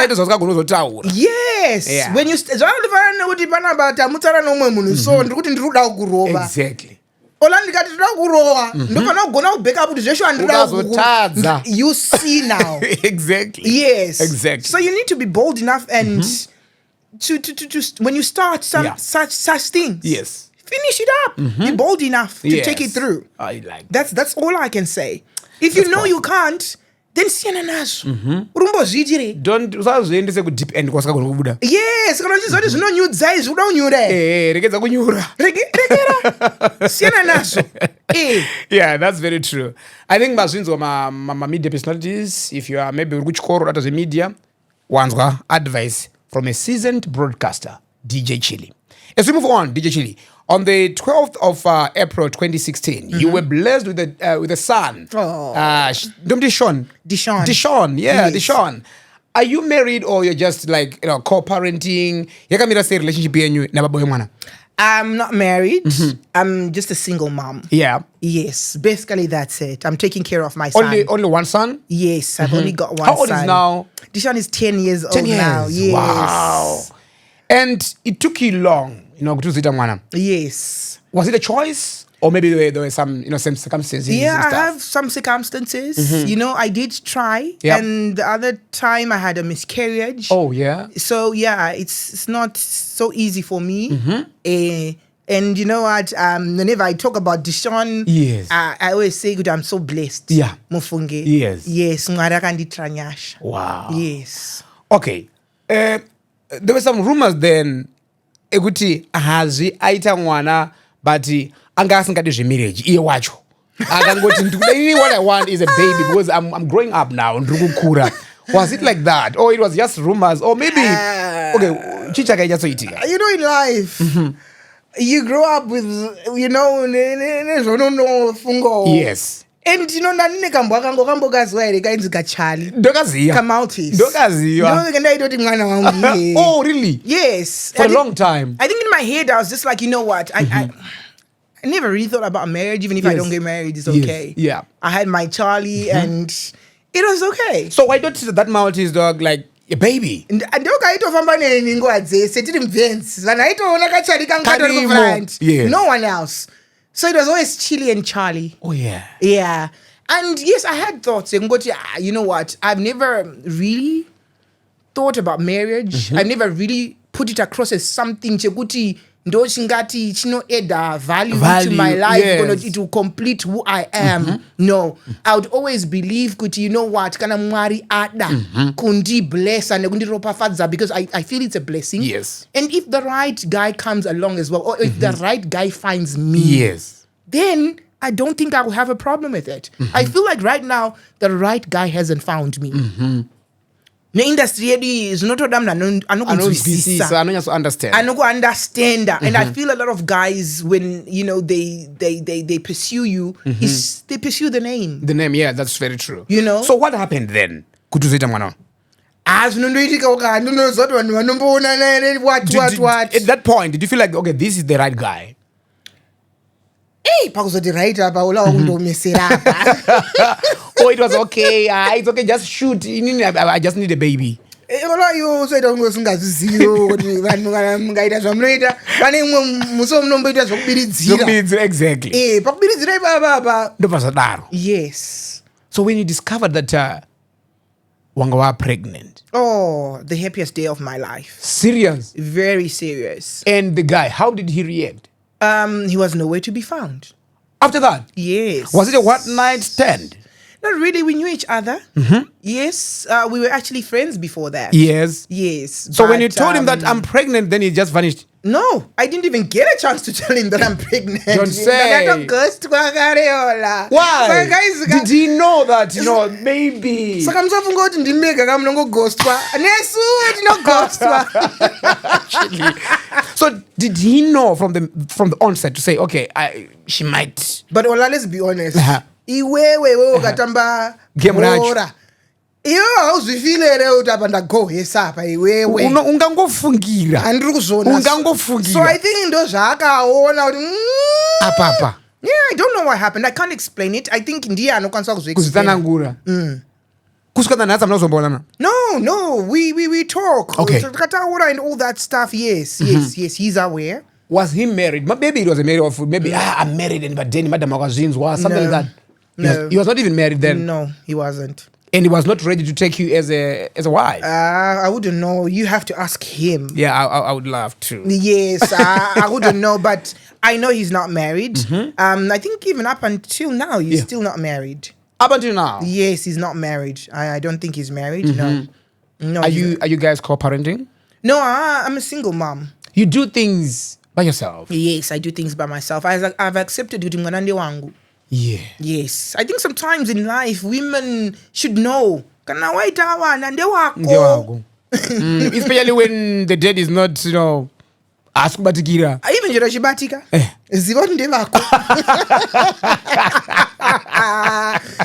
yes, when you exactly. You see now. Exactly. Yes. Exactly. So you need to be bold enough and to when you start such things. Yes. Finish it up. Be bold enough to take it through. I like that's all I can say. If you know you can't, then siyana nazo. Urumbozvitire. Don't usazoendese ku deep end kwasaka kubuda. Yes, kana chizoti zvinonyudza izvi uda unyure. Regedza kunyura. Regera. Siyana nazo. Yeah, that's very true. I think mazvinzo ma media personalities, if you are maybe uri kuchikoro at the media, wanzwa advice from a seasoned broadcaster, DJ Chilli. As we move on, DJ Chilli, on the 12th of April 2016, you were blessed with a son. Deshaun. Yeah, yes. Deshaun. Are you married or you're just like co-parenting? Relationship. I'm not married. I'm just a single mom. Yeah. Yes, basically that's it. I'm taking care of my son. Only one son? Yes, I've only got one son. How old is now? Deshaun is 10 years old now. Yes. Wow. And it took you long, kutuzita mwana. Yes. Was it a choice? Or maybe there were some, some circumstances? Yeah, I have some circumstances. I did try. Yep. And the other time I had a miscarriage. Oh, yeah? So, yeah, it's not so easy for me. And you know what? Whenever I talk about Deshaun, yes. I always say, good, I'm so blessed. Yeah. Mufunge. Yes. Yes. Wow. Yes. Okay. There were some rumors then, ekuti Hazvi aita mwana, but anga asingadi zvemarriage iye wacho. Akangoti what I want is a baby because I'm growing up now. Was it like that? Or it was just rumors? Or maybe okay, chichaka ichasoitika. In life, you grow up with fungo. Yes. And nanine kambokazwa ere kainzi kachali. Ndokaziya. Kamaltese. Ndokaziya. Ndaitoti mwana wangu. Oh, really? Yes. For a long time. I think in my head I was just like, you know what? I never really thought about marriage. Even if I don't get married, it's okay. Yeah. I had my Charlie and it was okay. So why don't you that Maltese dog like a baby? No one else. So it was always Chilli and Charlie. Oh, yeah. Yeah. And yes, I had thoughts. You know what? I've never really thought about marriage. I've never really put it across as something chekuti ndo chingati chino eda value to my life. Yes. It will complete who I am. No. I would always believe kuti, you know what? Kana mwari ada. Kundi bless and kundi ropafadza because I feel it's a blessing. Yes. And if the right guy comes along as well, or if the right guy finds me, yes, then I don't think I will have a problem with it. I feel like right now, the right guy hasn't found me. The industry is not understand. And I feel a lot of guys when they pursue you, they pursue the name. The name, yeah, that's very true. So what happened then? Kutuzita mwana. At that point, did you feel like, okay, this is the right guy? Or it was okay, it's okay, just shoot. I just need a baby. Exactly. Yes. So when you discovered that wanga wa pregnant. Oh, the happiest day of my life. Serious? Very serious. And the guy, how did he react? He was nowhere to be found. After that? Yes. Was it a one night stand? Not really. We knew each other. Yes. We were actually friends before that. Yes. Yes. So when you told him that I'm pregnant, then he just vanished? No, I didn't even get a chance to tell him that I'm pregnant. Don't say. Why? Did he know that, maybe? So did he know from the onset to say, okay, she might? But Ollah, let's be honest. Game racho. Iyo hauzvifile utapa ndagohesa apa iwewe ungangofungira so I think ndo zvaakaona kuti apapa. Yeah, I don't know what happened. I can't explain it. I think ndiye anokwanisa kuzvitsanangura. Kusvika nanhasi munozomboonana? No, we talk. Okay. Takataura and all that stuff. Yes, he's aware. Was he married? Maybe it was a marriage of maybe I'm married and but then madam akazvinzwa something like that. No. He was not even married then. No, he wasn't. And he was not ready to take you as a wife. I wouldn't know. You have to ask him. Yeah, I would love to. Yes, I wouldn't know, but I know he's not married. I think even up until now, he's still not married. Up until now? Yes, he's not married. I don't think he's married. No. Are you guys co-parenting? No, I'm a single mom. You do things by yourself? Yes, I do things by myself. I've accepted kuti mwana ndi wangu. Yeah. Yes. I think sometimes in life, women should know. Kana waita wana nde wako. Especially when the dad is not, asikubatikira. Even jira chibatika. Ziva nde wako.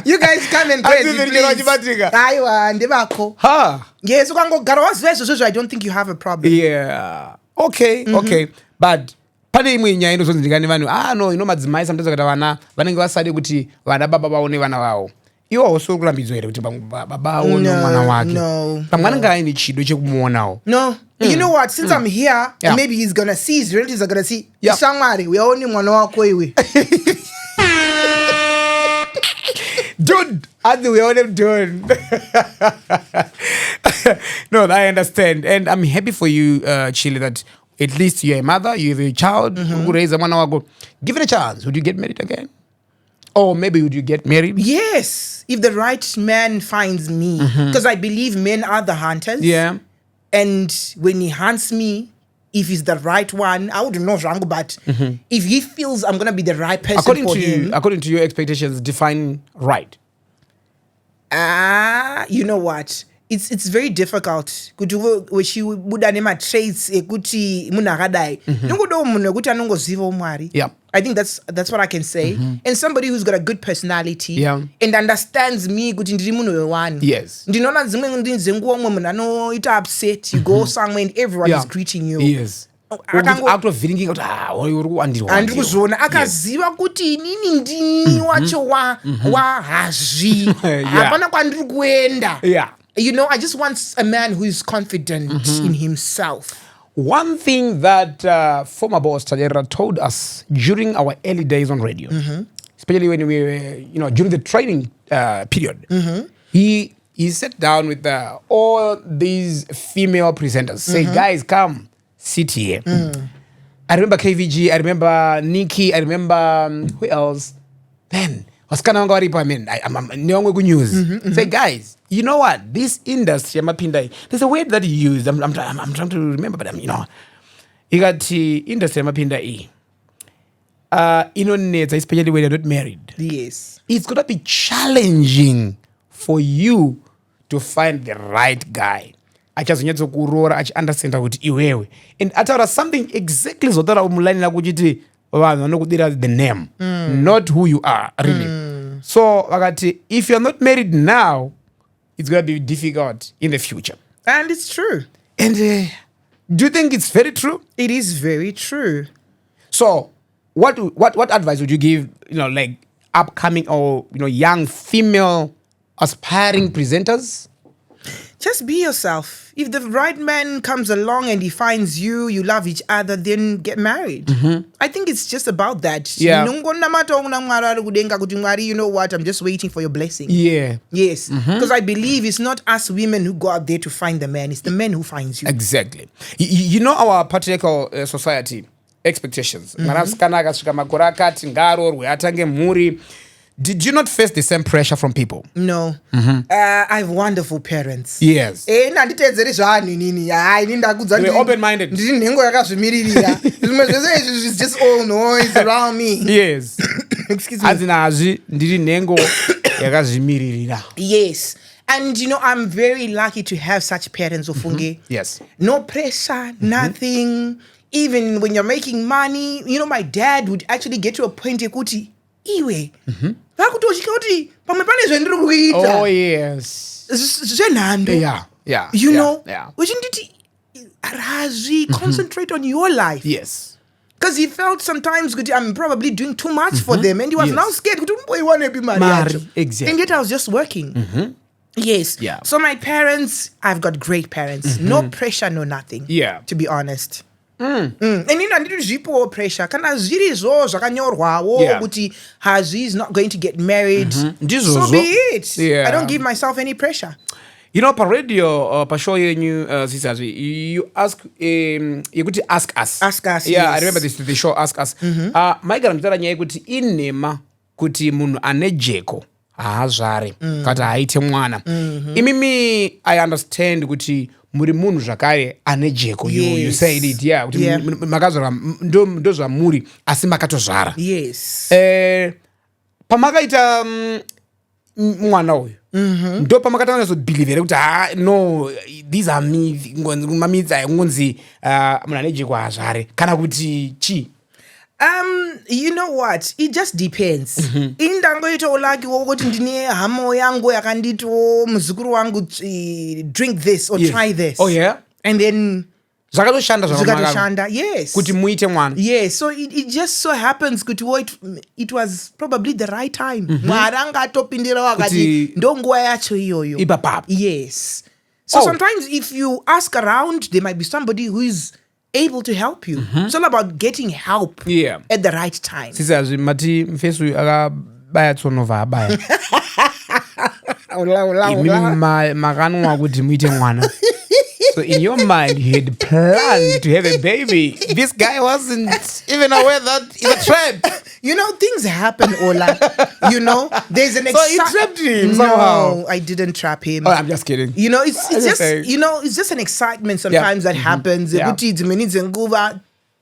You guys come and crazy, please. Aiwa, nde wako. Yes, ukangogara wazvezo zvezvo I don't think you have a problem. Yeah. Okay. But pane imwe nyaya inozonzi ndikane vanhu no madzimai sometimes akata vana vanenge vasade kuti vana baba vaone vana vavo. Iwo also kurambidzwa here kuti baba aone mwana wake. Pamwe anenge aine chido chekumuonawo. No. You know what? Since I'm here, maybe he's gonna see, his relatives are gonna see. Shamwari, we only mwana wako iwe. Dude, and we all them doing. No, I understand. And I'm happy for you, Chilli, that at least you're a mother, you have a child, give it a chance. Would you get married again? Or maybe would you get married? Yes, if the right man finds me. Because I believe men are the hunters. Yeah. And when he hunts me, if he's the right one, I wouldn't know, but if he feels I'm going to be the right person for him. According to your expectations, define right. You know what? It's very difficult. Kuti muda nema traits ekuti munakadai. Nongodo munhu ekuti anongoziva umwari. Yeah. I think that's what I can say. And somebody who's got a good personality and understands me kuti ndiri munhu wewani. Yes. Ndinoona dzimwe ndinzenguwa umwe munhu anoita upset, you go somewhere and everyone is greeting you. Yes. Akutovhiringinga kuti uri kuwandirwa. Andiri kuzoona akaziva kuti inini ndini wacho wa hazvi. Hapana kwandiri kuenda. Yeah. You know, I just want a man who is confident in himself. One thing that former boss Tajera told us during our early days on radio, especially when we were, during the training period, he sat down with all these female presenters, say, guys, come, sit here. I remember KVG, I remember Nikki, I remember, who else? Then, I'm news. Say, guys, you know what? This industry, there's a word that he used. I'm trying to remember, but you got the industry, especially when you're not married. Yes. It's going to be challenging for you to find the right guy. I just need to understand what iwewe. And I thought something exactly so that the name, not who you are, really. So, if you're not married now, it's going to be difficult in the future. And it's true. And do you think it's very true? It is very true. So, what advice would you give, like upcoming or young female aspiring presenters? just be yourself. If the right man comes along and he finds you, you love each other, then get married. I think it's just about that. Yeah. You know what? I'm just waiting for your blessing. Yeah. Yes. Because I believe it's not us women who go out there to find the man. It's the man who finds you. Exactly. You know our patriarchal society expectations. Did you not face the same pressure from people? No. I have wonderful parents. Yes. We're open-minded. It's just all noise around me. Yes. Excuse me. Yes. And I'm very lucky to have such parents, Ofunge. Yes. No pressure, nothing. Even when you're making money, my dad would actually get to a point ekuti iwe. Oh yes. Yeah. Which indeed Hazvi concentrate on your life. Yes. Because he felt sometimes I'm probably doing too much for them, and he was now scared. Exactly. And yet I was just working. Yes. Yeah. So my parents, I've got great parents. No pressure, no nothing. Yeah. To be honest. And ndizvipo pressure kana zvirizvo zvakanyorwawo kuti Hazvi is not going to get married. So be it. Yeah. I don't give myself any pressure. Radio pashow yenyu you ask yekuti ask us. Ask us. Yeah, yes. I remember this the show ask us. Maigara mutaura nyaya yekuti inema kuti munhu ane jeko haazvare kana haite mwana. Imimi I understand kuti muri munhu zvakare ane jeko. You said it, yeah. Kuti makazvara ndo zvamuri asi makatozvara. Yes. Pamakaita mwana uyu ndo pamakatanga zobhilivhere kuti no these are me mamidza ngonzi munhu ane jeko haazvare kana kuti chi. You know what? It just depends. Indangoita olaki wokuti ndine hamo yangu yakandito muzukuru wangu drink this or try this. Oh yeah. And then zvakatoshanda yes. kuti muite mwana. Yes, so it just so happens kuti it was probably the right time. Mwaranga atopindira wakati ndonguwa yacho iyoyo. Ipapapa. Yes. So sometimes if you ask around, there might be somebody who is able to help you. It's all about getting help at the right time. Sisi mati mfesu akabaya tsonova abaya. Makanwa kuti muite mwana. So in your mind, you had planned to have a baby. This guy wasn't even aware that it's a trap. Things happen, Ollah. There's an So you trapped him somehow. No, I didn't trap him. Oh, I'm just kidding. It's just an excitement sometimes that happens.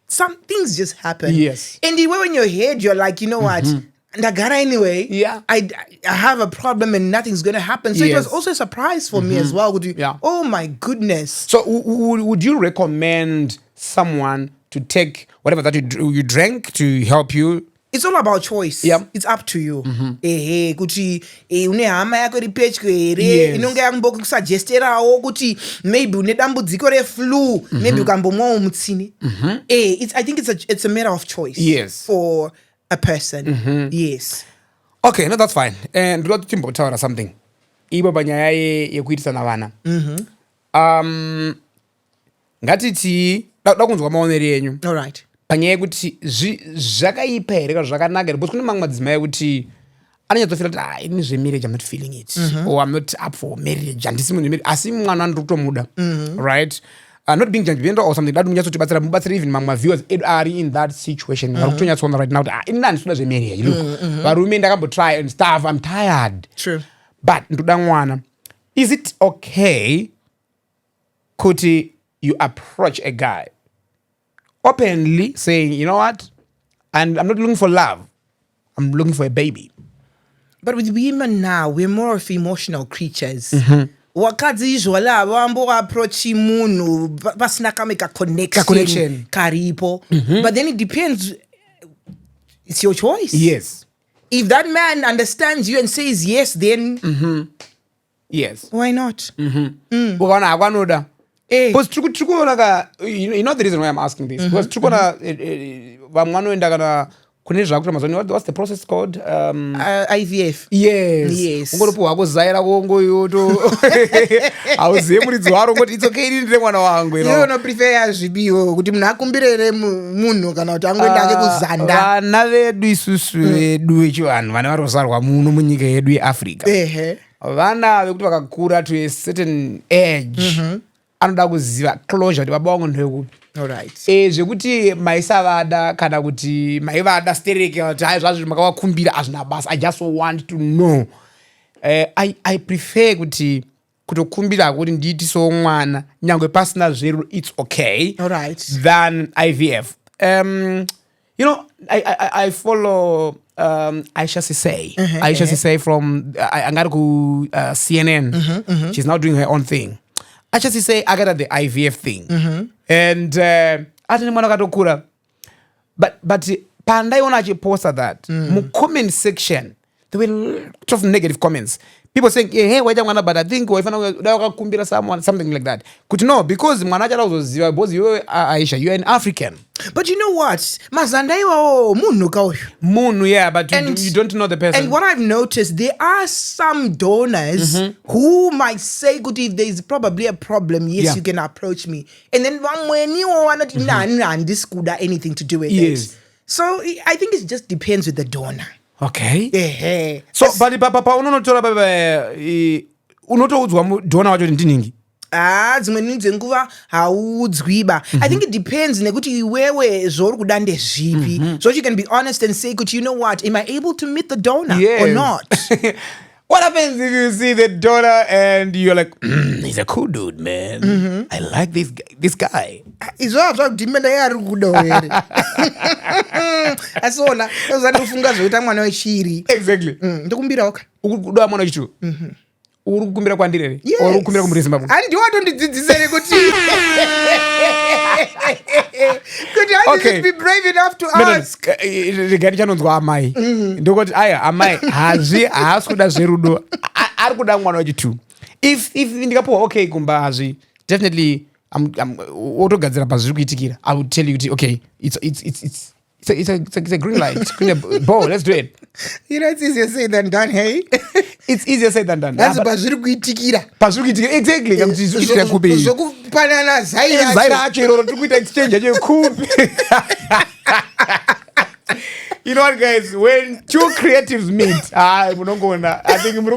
Some things just happen. Yes. And the way in your head, you're like, you know what? Ndagara anyway. Yeah. I have a problem and nothing's going to happen. So it was also a surprise for me as well. Oh my goodness. So would you recommend someone to take whatever that you drank to help you? It's all about choice. Yeah. It's up to you. Kuti une hama yako iri pedyo here inonge yakumboksuggesterawo kuti maybe une dambudziko reflu, maybe ukambomwawo mutsini. I think it's a matter of choice. Yes. For a person. Yes. Okay, no, that's fine. And ndoti timbotaura something. Ibo panyaya yekuitisana vana. Ngatiti dakunzwa maonero enyu. All right. Panyaya yekuti zvakaipa here kana zvakanaka here, because kune mamwe madzimai ekuti anonyatsofira kuti ini zvemarriage I'm not feeling it, or I'm not up for marriage, handisi munhu wemarriage, asi mwana ndiri kutomuda, right? Not being judgmental or something, that mubatsira even mamwa viewers are in that situation. Varikutonyatsoona right now kuti ini handisina zvemarriage, look varume ndakambotry and stuff, I'm tired. True. But ndoda mwana. Is it okay kuti you approach a guy openly saying, you know what, and I'm not looking for love, I'm looking for a baby? But with women now, we're more of emotional creatures. Wakadzi izvoli avambo approach munhu pasina kameka connection karipo. But then it depends. It's your choice. Yes. If that man understands you and says yes, then yes, why not? Because you know the reason why I'm asking this, because vamwe vanoenda kana What's the process called? IVF. Yes. Ungoripuwa hako zai rako ngoyoto. Auziye muridzi waro ngoti it's okay ndire mwana wangu. Iwe unoprefer zvibiwo kuti munhu akumbirere munhu kana kuti angoenda ake kuzanda. Vana vedu isusu vedu vechivanhu vane varozarwa muno munyika yedu yeAfrica. Vana vekuti vakakura to a certain age anoda kuziva closure kuti baba vangu ndekupi. Zvekuti maisavada kana kuti maivada stereke kuti hai zvazvo makavakumbira hazvina basa. I just want to know. I prefer kuti kutokumbira kuti ndiitiso mwana nyangwe pasina zveru it's okay than IVF. You know, I follow Aisha Sisay. Aisha Sisay from angari ku CNN. She's now doing her own thing. Aisha Sisay agata the IVF thing. And atini mwana katokura. But pandaiona achiposta that mu comment section there were a lot of negative comments. People saying, hey, why don't but I think kumbira someone, something like that. Could know because Aisha, you're an African. But you know what? Mazandaiwa Munu, yeah, but you don't know the person. And what I've noticed, there are some donors who might say, good, if there's probably a problem, yes, you can approach me. And then when you want to this could have anything to do with it. So I think it just depends with the donor. Okay. So, but papa, unotora baba, unotoudzwa donor wacho ndiningi. Dzimweni dzenguva haudzwiba. I think it depends nekuti iwewe zvauri kuda ndezvipi. So you can be honest and say, you know what, am I able to meet the donor or not? What happens if you see the donor and you're like, he's a cool dude, man. I like this guy. It's all about dimenda yari kudo here. Asona, uzafunga zvoita mwana wechiri. Exactly. Ndokumbira waka. Ukuda mwana wechitu. Uri kukumbira kwandire or ukumbira kumurezi mabu. And you want to dzidzisere kuti could you just be brave enough to ask? Regarding chanonzwa amai. Ndokoti aya amai hazvi haasikuda zverudo. Ari kuda mwana wechitu. If ndikapuwa okay kumba hazvi definitely I'm otogadzira pazviri kuitikira. I would tell you okay, it's a green light. Bo, let's do it. You know, it's easier said than done, hey? It's easier said than done. That's pazviri kuitikira. Exactly. Zokupanana zaira achero tikuita exchange acho kupi. You know what, guys? When two creatives meet, I think you know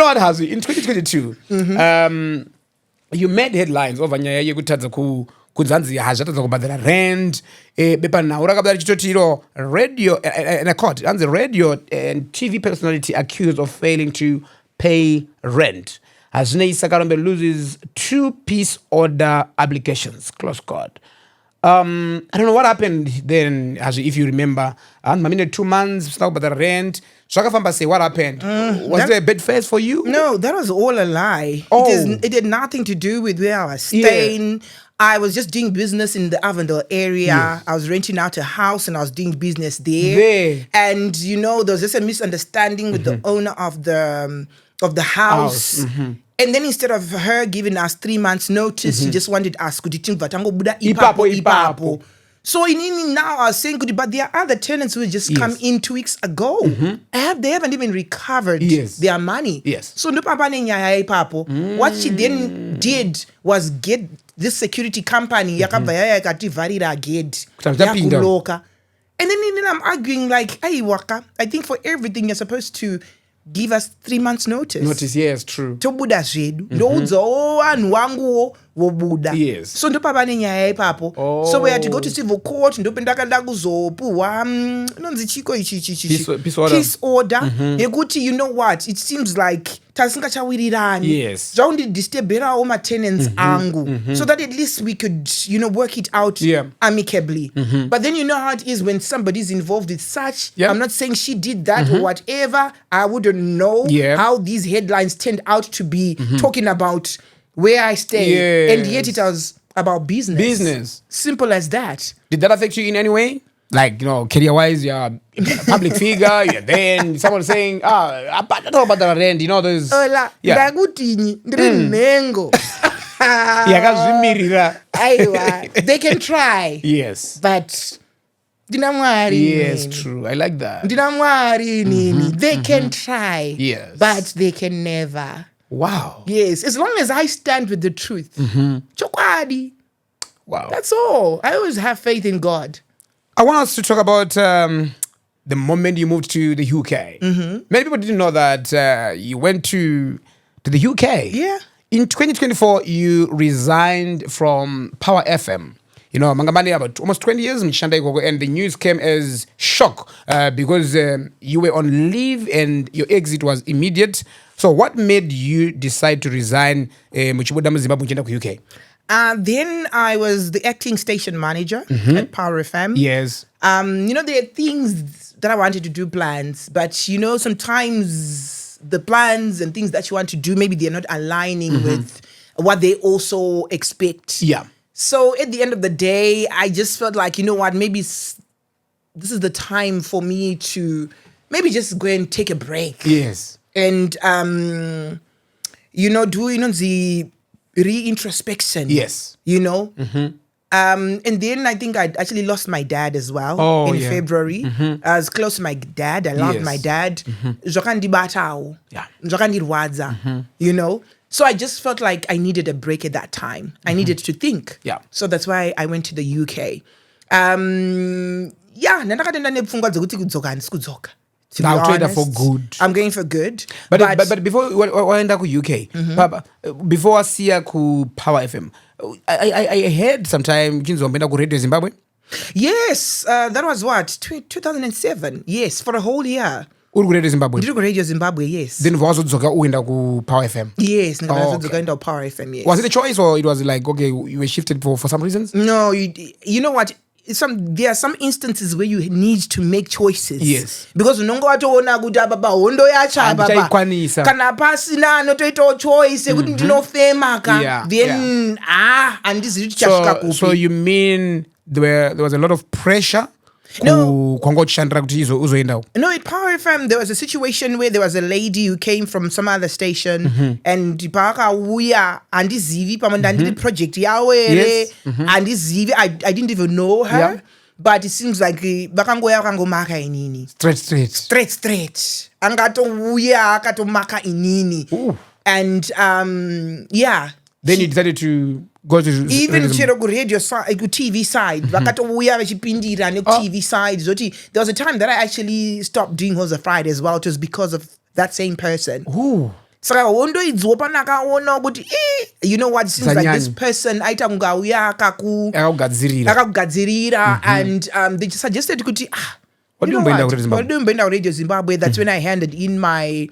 what, Hazvi? In 2022, you made headlines over nyaya yekutadza kunzanzi hazvatadza kubhadhara rent bepa nhau rakabudara chitotiro radio in a court and the radio and TV personality accused of failing to pay rent. Hazvinei Sakarombe loses 2 peace order applications. Close quote. I don't know what happened then, if you remember. I mean, 2 months, talk about the rent. Shakafamba say, what happened? Was there a bed face for you? No, that was all a lie. Oh. It had nothing to do with where I was staying. Yeah. I was just doing business in the Avondale area. Yes. I was renting out a house and I was doing business there. And, you know, there was just a misunderstanding with the owner of the house. And then instead of her giving us 3 months notice, she just wanted us to ipapo. So now I was saying, but there are other tenants who just come in 2 weeks ago. They haven't even recovered their money. So what she then did was get this security company, and then I'm arguing like, I think for everything you're supposed to give us 3 months notice. Yes, true. Tobuda zvedu. Ndoudzawo vanhu wanguwo vobuda. So ndopavane nyaya ipapo. So we had to go to civil court. Ndopendakada kuzopuwa nonzi chiko ichi peace order. Yekuti, you know what? It seems like tasingachawirirani. Zvaundidistebherawo ma-tenants angu. So that at least we could, you know, work it out amicably. But then you know how it is when somebody's involved with such. I'm not saying she did that or whatever. I wouldn't know how these headlines turned out to be talking about where I stay. And yet it was about business. Simple as that. Did that affect you in any way? Like, you know, career-wise, you're a public figure, you're then someone saying, I don't know about the rent, you know, there's... Ollah, ndakutini, ndiri nengo. Yakazvimirira. They can try. Yes. But ndinamwari. Yes, true. I like that. Ndinamwari nini. They can try. Yes. But they can never. Wow. Yes. As long as I stand with the truth. Chokwadi. Wow. That's all. I always have faith in God. I want us to talk about the moment you moved to the UK. Many people didn't know that you went to the UK. Yeah. In 2024, you resigned from Power FM. You know, Mangamani about almost 20 years, and the news came as shock because you were on leave and your exit was immediate. So what made you decide to resign UK? Then I was the acting station manager at Power FM. Yes. You know, there are things that I wanted to do, plans, but you know, sometimes the plans and things that you want to do, maybe they're not aligning with what they also expect. Yeah. So at the end of the day, I just felt like, you know what, maybe this is the time for me to maybe just go and take a break. Yes. And, you know, do, you know, the re-introspection. Yes. You know? And then I think I actually lost my dad as well in February. I was close to my dad. I loved my dad. Yeah. You know? So I just felt like I needed a break at that time. I needed to think. Yeah. So that's why I went to the UK. To be honest, for good. I'm going for good. But before I went to UK, Papa, before I see ku Power FM, I heard sometime ku Radio Zimbabwe. Yes, that was what 2007. Yes, for a whole year. Radio Zimbabwe. Did you go Radio Zimbabwe? Yes. Then was uenda ku Power FM. Yes, into Power FM. Yes. Was it a choice or it was like okay, you were shifted for some reasons? No, you know what? There are some instances where you need to make choices. Yes. Because unongo watoona kuti baba hondo yacha baba kana pasina notoita choice kuti ndinofema ka then andizivi kuti chasvika kupi. So you mean there was a lot of pressure? No, at Power FM, there was a situation where there was a lady who came from some other station and pakauya andizivi pamwe project yawo ere andizivi. I didn't even know her. Yeah. But it seems like vakangoya vakangomaka inini straight angatouya akatomaka inini. And then you decided to go to even chero ku radio side, ku TV side, vakatouya vachipindira ne TV side. Zoti there was a time that I actually stopped doing Woza Friday as well. It was because of that same person. So you know what? It seems like this person aita ngauya akakugadzirira and they just suggested kuti what do you mean Radio Zimbabwe? That's when I handed in my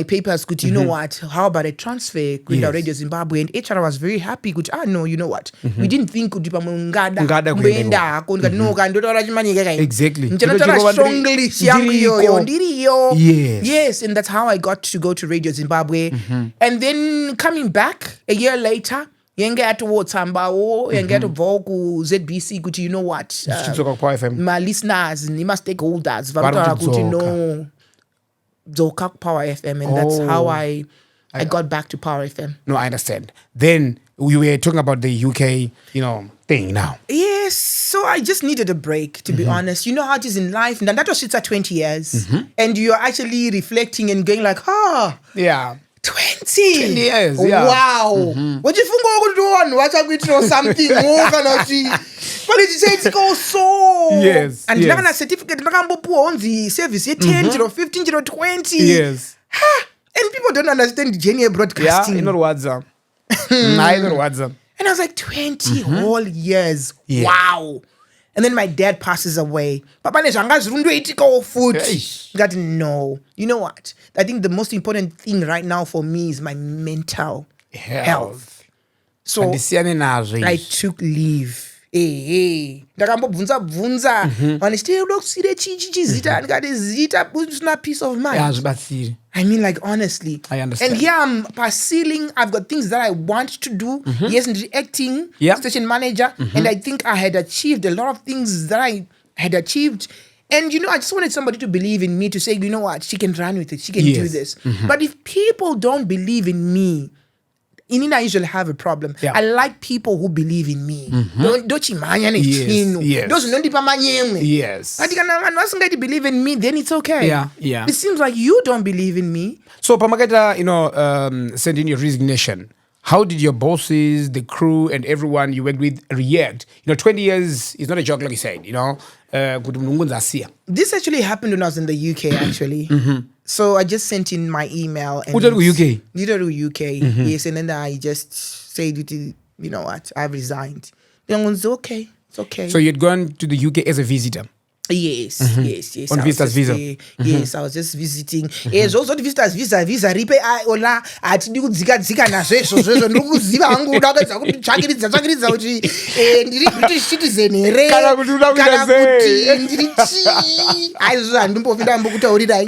papers, good, you know what, how about a transfer with Radio Zimbabwe? And HR was very happy, good, no, you know what, we didn't think good exactly. Yes, and that's how I got to go to Radio Zimbabwe. And then coming back a year later, yenge atowotsambao yenge atovoku ZBC kuti you know what, my listeners nima stakeholders vanotaura kuti no Zoka Power FM, and that's how I got back to Power FM. No, I understand. Then we were talking about the UK, thing now. Yes, so I just needed a break, to be honest. You know how it is in life, and that was at 20 years, and you're actually reflecting and going like, 20 years, yeah. Wow. What you think to do something more than but it says go so. Yes. And a certificate on the service 10 15 20. Yes. And people don't understand the journey of broadcasting. Yeah, in words. Neither words. And I was like 20 whole years. Yeah. Wow. And then my dad passes away. Papa that no. You know what? I think the most important thing right now for me is my mental health. So I took leave. Ndakambobvunza vanechiteuda kusire chichi chizita ndikati zita usina peace of mind. I mean, like, honestly. I understand. And here I'm pursuing, I've got things that I want to do. Yes, in acting, station manager. And I think I had achieved a lot of things that I had achieved. And, I just wanted somebody to believe in me, to say, you know what, she can run with it. She can do this. But if people don't believe in me, I usually have a problem. Yeah. I like people who believe in me. Don't you mind? Yes. Those don't Yes. I believe in me, then it's okay. Yeah. It seems like you don't believe in me. So Pamaketa, send in your resignation. How did your bosses, the crew, and everyone you worked with react? 20 years is not a joke, like you said. This actually happened when I was in the UK, actually. So I just sent in my email. And UK? UK, yes. And then I just said, you know what, I've resigned. Then it's okay. It's okay. So you had gone to the UK as a visitor? Yes. On visitor's visa? Yes, I was just visiting. Yes, also visitors visa. Ripe Ollah, atidi kudzika nazvo izvozvo ndikuziva hangu kuda kuedza kuti tsvakiridza kuti ndiri British citizen here kana kuti uda kuita sei ndiri chii aizvozvo handimbopinda mbokutaurirai.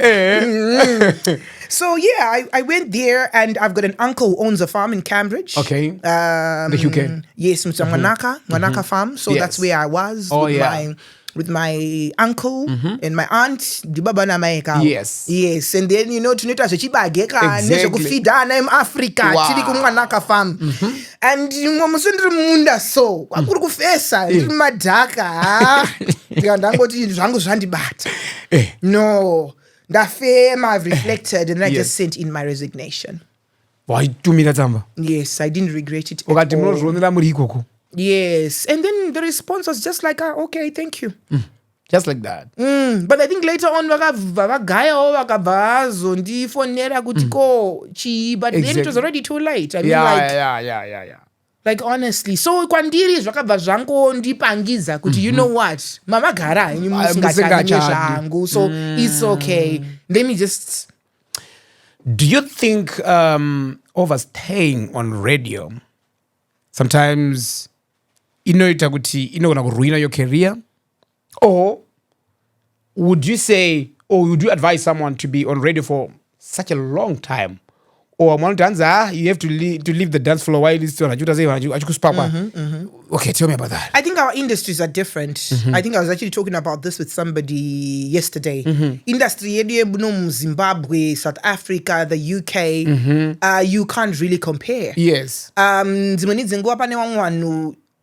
So yeah, I went there and I've got an uncle who owns a farm in Cambridge. Okay. The UK. Yes, Manaka farm. So that's where I was with my uncle and my aunt. Yes. And then tunoita zvechibageka nezvekufidha ana emuAfrica tiri kuMwanaka farm. And musindiri munda so kwakuri kufesa ndiri madhaka ndangoti zvangu zvandibata. No. I've reflected and I just sent in my resignation. Yes, I didn't regret it at all. Yes, and then the response was just like, okay, thank you. Just like that. But I think later on, but then it was already too late. I mean, yeah. Like honestly, so kwandiri zvakabva zvangondipangiza kuti you know what, mama gara zvangu, so it's okay. Let me just. Do you think overstaying on radio sometimes inoita kuti inogona kuruina your career, or would you say, or would you advise someone to be on radio for such a long time? Or you have to leave the dance floor while it's okay, tell me about that. I think our industries are different. I think I was actually talking about this with somebody yesterday. Industry yedu Zimbabwe, South Africa, the UK, you can't really compare. Yes.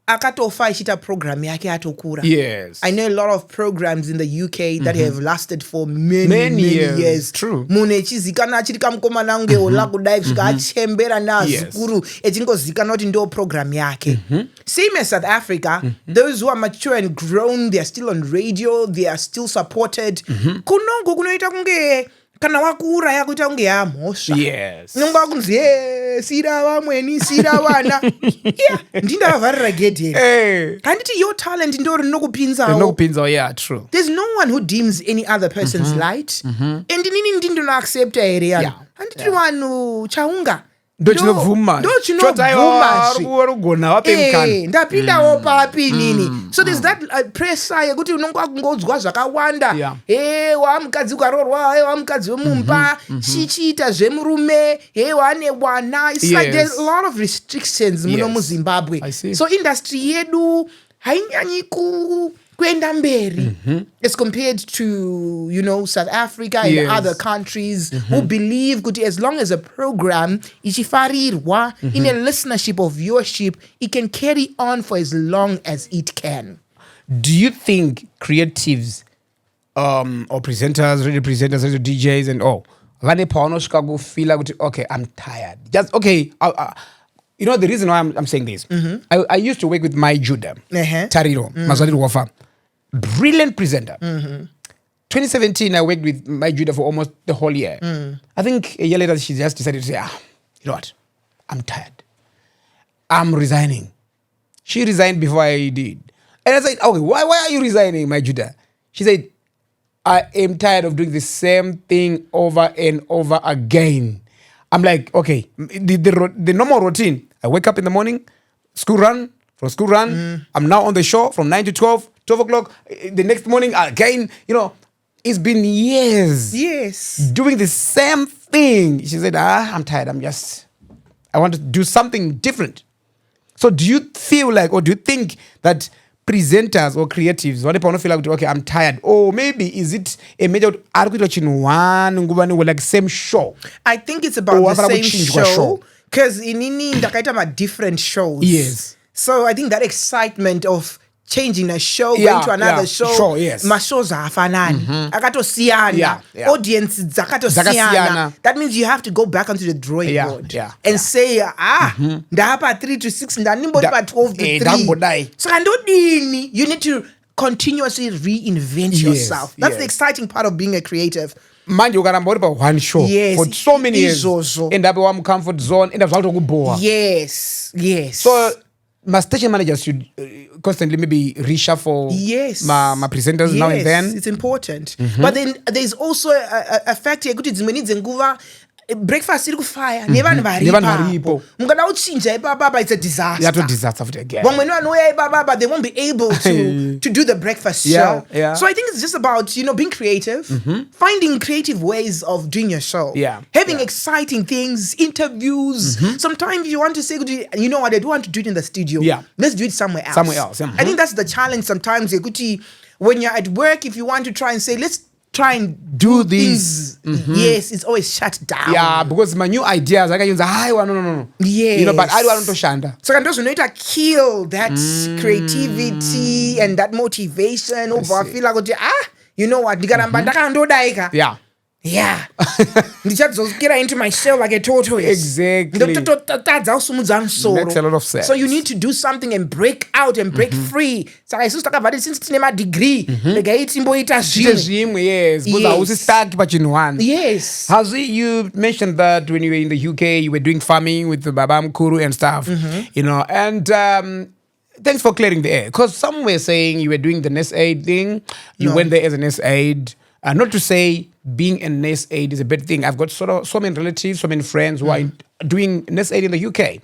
Akatofa ichita program yake atokura. Yes. I know a lot of programs in the UK that have lasted for many years. True. Mune chizikana achiri kamukomana unge Ollah kudai kusvika achembera nazukuru echingozikana kuti ndo program yake. Same as South Africa, those who are mature and grown, they are still on radio, they are still supported. Kunongo kunoita kunge kana wakura yakuita kunge yamhosva. Yes. Nonga kunzi sira vamweni sira vana. Yeah, ndindavarira gedhe. Handiti your talent ndori rinokupinzawo. Yeah, true. There's no one who dims any other person's light. And inini ndindono accepta here yana. Handiti vanhu chaunga. Ndochinovhuma. Ndapindawo papi nini. So there's that pressure yekuti unonga kungodzwa zvakawanda. Wamukadzi ukarorwa, wamukadzi wemumba, chichiita zvemurume, wane wana. It's like there's a lot of restrictions muno muZimbabwe. So industry yedu hainyanyi kuenda mberi as compared to South Africa and other countries who believe kuti as long as a program ichifarirwa in a listenership or viewership, it can carry on for as long as it can. Do you think creatives or presenters, radio DJs and all vane paunosvika kufila kuti okay, I'm tired, just okay, the reason why I'm saying this, I used to work with my Judah Tariro Mazaliro Wafa, brilliant presenter. 2017 I worked with my Judah for almost the whole year. I think a year later she just decided to say, you know what, I'm tired, I'm resigning. She resigned before I did, and I said, okay, why are you resigning, my Judah? She said, I am tired of doing the same thing over and over again. I'm like, okay, the normal routine. I wake up in the morning, school run. From school run, I'm now on the show from 9 to 12 o'clock. The next morning, again, it's been years. Yes. Doing the same thing. She said, I'm tired. I want to do something different. So do you feel like, or do you think that presenters or creatives, what if I feel like, okay, I'm tired? Or maybe is it a major like same show? I think it's about the same show. Because inini ndakaita different shows. Yes. So I think that excitement of changing a show, Yeah, going to another yeah, show, sure, yes. mashows hafanani, akatosiyana, Yeah, yeah. audience zakatosiyana. That means you have to go back onto the drawing board and say, ndahapa 3 to 6, ndanimbori pa 12 to 3. So kandodini, you need to continuously reinvent yourself. That's the exciting part of being a creative. Manje ukaramba uri pa one show for so many years. End up in comfort zone, end up kuboa. Yes. So my station managers should constantly maybe reshuffle my presenters now and then. It's important. But then there's also a fact here, breakfast iri kufaya nevanhu varipo mukada uchinja ipapapa it's a disaster again. Vamwe vanouya ipapapa they won't be able to do the breakfast show. So I think it's just about being creative, finding creative ways of doing your show, having exciting things, interviews. Sometimes you want to say, you know what, I don't want to do it in the studio, let's do it somewhere else. I think that's the challenge sometimes when you're at work. If you want to try and say let's try and do these. Yes, it's always shut down. Yeah, because my new ideas, I can use no. Yes. But I don't want to shanda. So can those kill that creativity and that motivation over feel like you know what, yeah. Get into my shell like a tortoise. Exactly. Makes a lot of sense. So you need to do something and break out and break free. So I since my degree. Yes. Yes. Hazvi, you mentioned that when you were in the UK, you were doing farming with the Babam Kuru and stuff. And thanks for clearing the air. Because some were saying you were doing the nest aid thing. You went there as a nest aid. Not to say being a nest aid is a bad thing. I've got so many relatives, so many friends who are doing nest aid in the UK.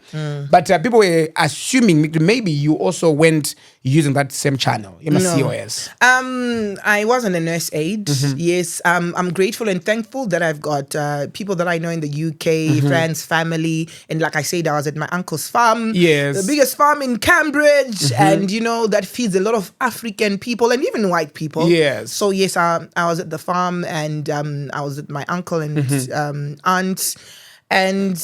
But people were assuming maybe you also went using that same channel, COS. I wasn't a nurse aid. Yes, I'm grateful and thankful that I've got people that I know in the UK, friends, family. And like I said, I was at my uncle's farm. Yes. The biggest farm in Cambridge. And, that feeds a lot of African people and even white people. Yes. So, yes, I was at the farm and I was with my uncle and aunt. And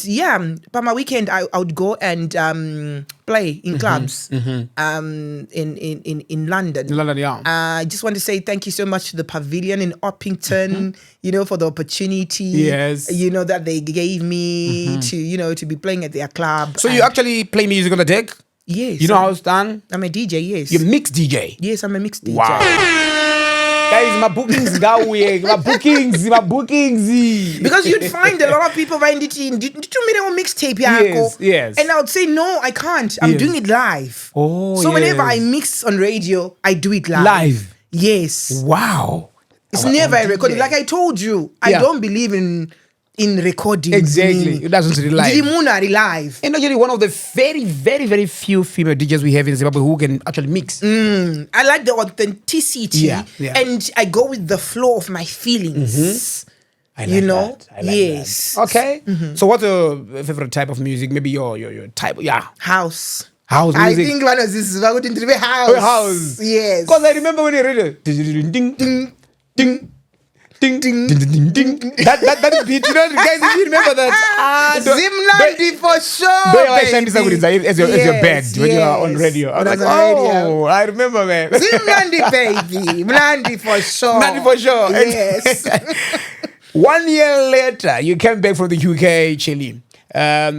by my weekend, I would go and play in clubs in London. In London, yeah. I just want to say thank you so much to the Pavilion in Orpington, for the opportunity, that they gave me to be playing at their club. So you actually play music on the deck? Yes. You know how it's done? I'm a DJ, yes. You're a mixed DJ? Yes, I'm a mixed DJ. Wow. Guys, my bookings my bookings. Because you'd find a lot of people find it in mixtape. Yes. And I would say, no, I can't. I'm doing it live. So whenever I mix on radio, I do it live. Yes. Wow. It's never a recording. Like I told you, I don't believe in recording. Exactly. It doesn't really live. And actually one of the very, very, very few female DJs we have in Zimbabwe who can actually mix. I like the authenticity. And I go with the flow of my feelings. I like that. I like yes. That. Okay. So what's your favorite type of music? Maybe your type. Yeah. House music. I think one of this is house. Yes. Because I remember when you read it. Ding, ding, ding. Ding, ding, ding, ding, ding. That beat, guys, if you remember that. Zimnandi for sure. Baby. As your bed when you are on radio. I was like, I remember, man. Zimnandi, baby. Mnandi for sure. Mnandi for sure. Yes. 1 year later, you came back from the UK, Chilli.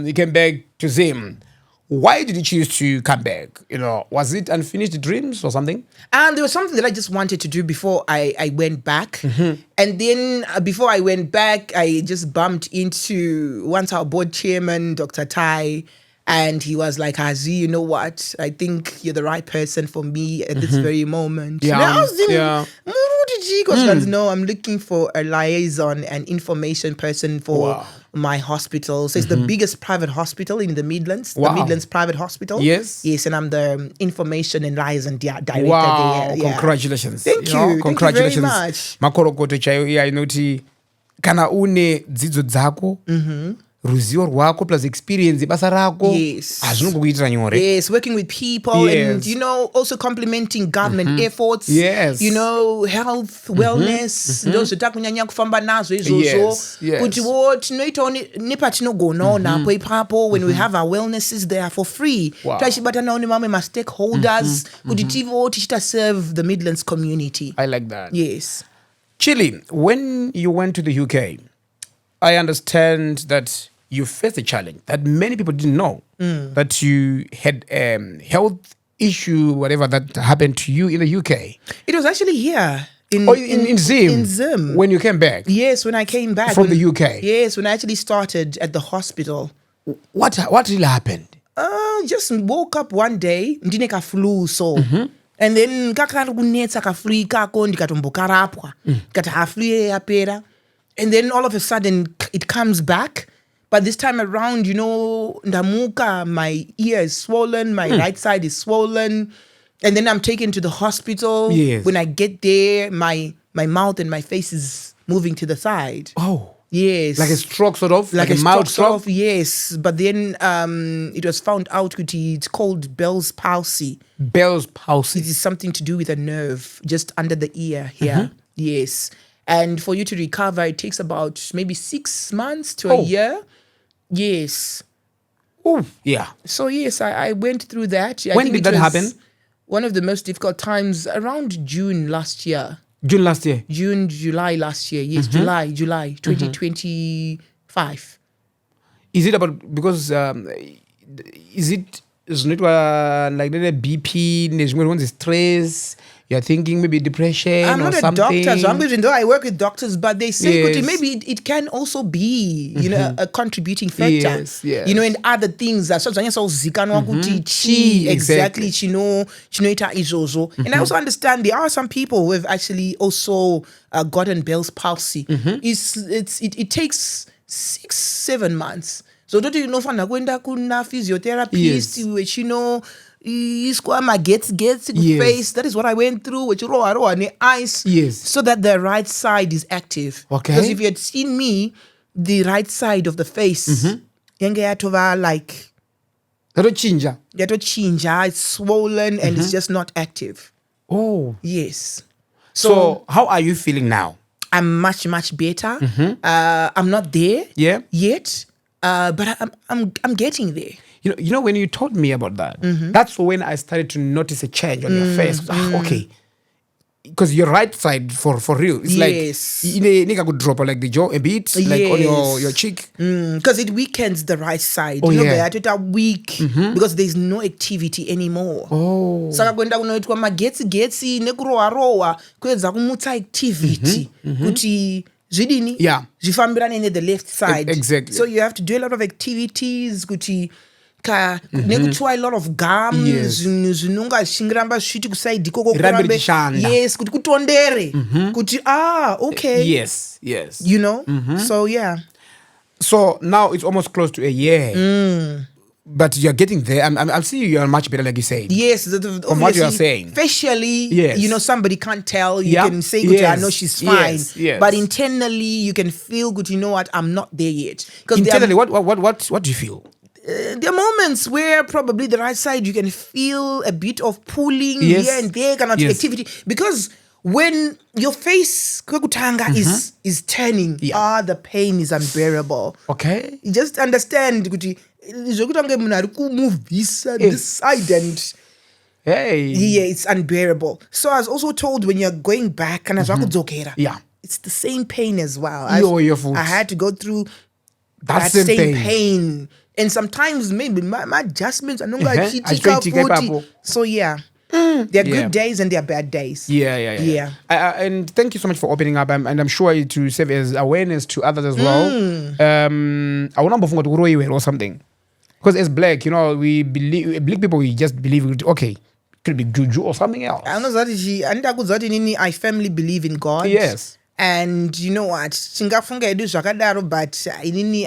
You came back to Zim. Why did you choose to come back? Was it unfinished dreams or something? There was something that I just wanted to do before I went back. And then before I went back, I just bumped into once our board chairman, Dr. Tai, and he was like, Hazvi, you know what? I think you're the right person for me at this very moment. Yeah. And I was because no, I'm looking for a liaison and information person for my hospital. So it's the biggest private hospital in the Midlands, the Midlands Private Hospital. Yes. Yes, and I'm the information and liaison director there. Yeah. Congratulations. Thank you. Congratulations. Thank you very much. Makorokoto chayo iya inoti kana une dzidzo dzako ruzivo rwako plus experience basa rako Yes. hazvinongokuitira nyore. Yes, working with people and, also complementing government efforts. Yes. Health, wellness. Those takunyanya kufamba nazo izvozvo. Kuti tinoitawo nepatinogona napo ipapo when we have our wellnesses they are for free. Tachibatanawo nemamwe ma-stakeholders kuti tivo tichita serve the Midlands community. I like that. Yes. Chilli, when you went to the UK, I understand that you faced a challenge that many people didn't know, that you had health issue, whatever that happened to you in the UK. It was actually here. In Zim. In Zim. When you came back? Yes, when I came back. From the UK? Yes, when I actually started at the hospital. What really happened? Just woke up one day, ndine ka flu so. And then kakari kunetsa ka flu kako ndikatombokarapwa. Kata ha flu yapera. And then all of a sudden it comes back. But this time around, ndamuka, my ear is swollen, my right side is swollen. And then I'm taken to the hospital. Yes. When I get there, my mouth and my face is moving to the side. Oh. Yes. Like a stroke sort of? Like a mild stroke? Yes. But then it was found out it's called Bell's palsy. Bell's palsy? It is something to do with a nerve just under the ear here. Yes. And for you to recover, it takes about maybe 6 months to a year. Yes. Oh, yeah. So yes, I went through that. When did that happen? One of the most difficult times around June last year. June last year? July last year. Yes, July 2025. Is it about, because, is it like the BP, stress? You're thinking maybe depression I'm not or something? a doctor, so even though I work with doctors, but they say Yes. maybe it can also be, a contributing factor. Yes, yes. And other things that zikanwa kuti Chi, exactly chinoita izvozvo. And I also understand there are some people who have actually also gotten Bell's palsy. It takes 6-7 months. So don't unofanira kuenda kuna physiotherapist which iskwa magets face. That is what I went through, which roa ne ice. Yes. So that the right side is active. Okay. Because if you had seen me, the right side of the face, yenge yatova like Yatochinja. it's swollen and it's just not active. Oh. Yes. So how are you feeling now? I'm much better. I'm not there yet, but I'm getting there. You know when you told me about that, that's when I started to notice a change on your face. Okay. Because your right side, for real, it's like nigga could drop like the jaw a bit, like on your cheek. Because it weakens the right side. Oh, They are weak because there's no activity anymore. Oh. Saka kwenda kunoitwa magetsi nekurowa kuedza kumutsa activity kuti zvidini zvifambirane ne the left side. Exactly. So you have to do a lot of activities kuti nekuchwa a lot of gums zvinonga zvichingiramba zvichiti kusaidi koko kurambe kuti kutondere kuti okay yes so yeah. So now it's almost close to a year. But you're getting there. I'll see you're much better, like you said. Yes, from what you're saying. Facially, somebody can't tell. You can say, good, I know she's fine. Yes. But internally, you can feel, good, you know what, I'm not there yet. Internally, what do you feel? There are moments where probably the right side, you can feel a bit of pulling here and there, kind of activity. Because when your face is turning, the pain is unbearable. Okay. You just understand, move this side and it's unbearable. So I was also told when you're going back and it's the same pain as well. I had to go through that same pain. And sometimes maybe my adjustments are not like so there are good days and there are bad days. Yeah. And thank you so much for opening up, and I'm sure to serve as awareness to others as well. I want to or something, because as black, we believe, black people, we just believe, okay, could be juju or something else. I firmly believe in God. Yes. And you know what? But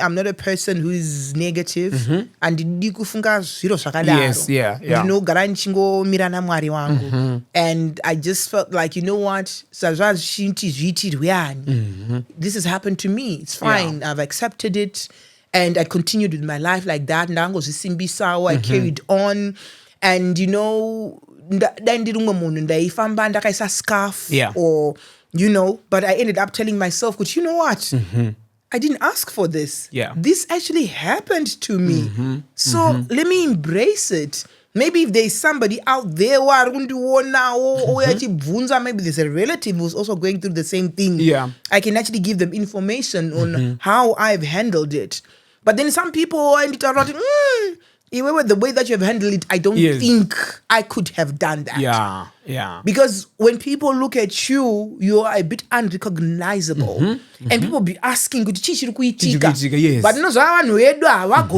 I'm not a person who is negative. And yes, yeah. And I just felt like, you know what? This has happened to me. It's fine. I've accepted it. And I continued with my life like that. I carried on. And, you know, scarf or, you know, but I ended up telling myself, but you know what? I didn't ask for this. Yeah. This actually happened to me. So let me embrace it. Maybe if there's somebody out there maybe there's a relative who's also going through the same thing. Yeah. I can actually give them information on how I've handled it. But then some people end it around, even with the way that you have handled it, I don't think I could have done that. Yeah. Because when people look at you, you are a bit unrecognizable. And people be asking, but yes.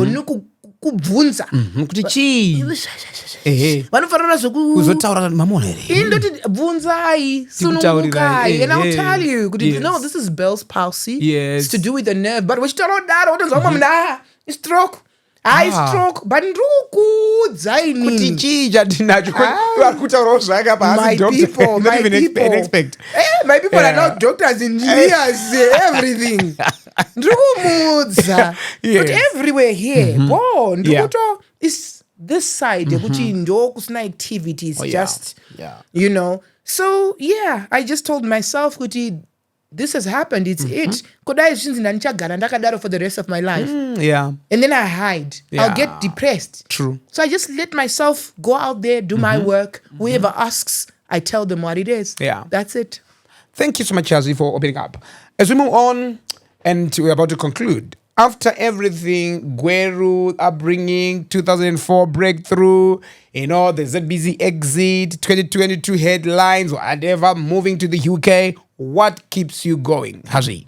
no kubvunza kuti chii vanofanira kuzotaura mamone indoti bvunzai sunungukai and I'll tell you kuti no, this is Bell's palsy. It's to do with the nerve, but wachitaura kudaro wotonzwa umwe munhu stroke stroke but ndikukuudzai inini kuti chii chatinacho vari kutaurawo zvake apa my people my people are now doctors, engineers, everything. Ndikumuudza but everywhere here is this side kuti ndokusina activities just you know. So I just told myself kuti this has happened, it's it. Kodai zvinzi ndanichagara ndakadaro for the rest of my life. And then I hide. I'll get depressed. True. So I just let myself go out there, do my work. Whoever asks, I tell them what it is. That's it. Thank you so much, Hazvi, for opening up. As we move on, and we're about to conclude, after everything, Gweru, upbringing, 2004 breakthrough, you know, the ZBC exit, 2022 headlines, whatever, moving to the UK, what keeps you going, Hazvi?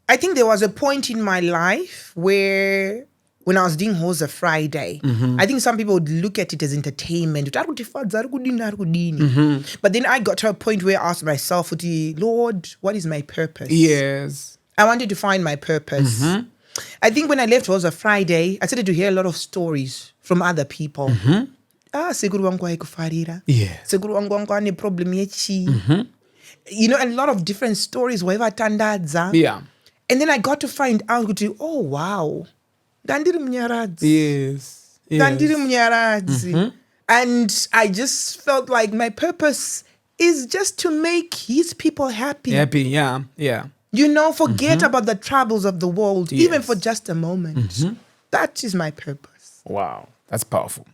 I think there was a point in my life where when I was doing Woza Friday, I think some people would look at it as entertainment. But then I got to a point where I asked myself, Lord, what is my purpose? Yes. I wanted to find my purpose. I think when I left Woza Friday, I started to hear a lot of stories from other people. Sekuru wangu haikufarira. Sekuru wangu ane problem yechi. You know, a lot of different stories. Yeah. And then I got to find out, oh wow. Yes. And I just felt like my purpose is just to make his people happy. Yeah. You know, forget about the troubles of the world, even for just a moment. That is my purpose. Wow, that's powerful.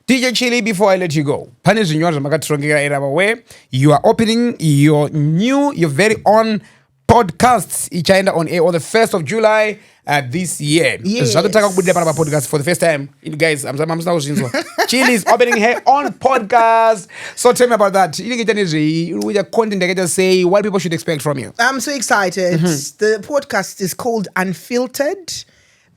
DJ Chilli, before I let you go, where you are opening your very own podcasts ichaenda on air on the 1st of July this year. Podcast for the first time. Guys, I'm Chilli is opening her own podcast. So tell me about that. With the content I say, what people should expect from you. I'm so excited. The podcast is called Unfiltered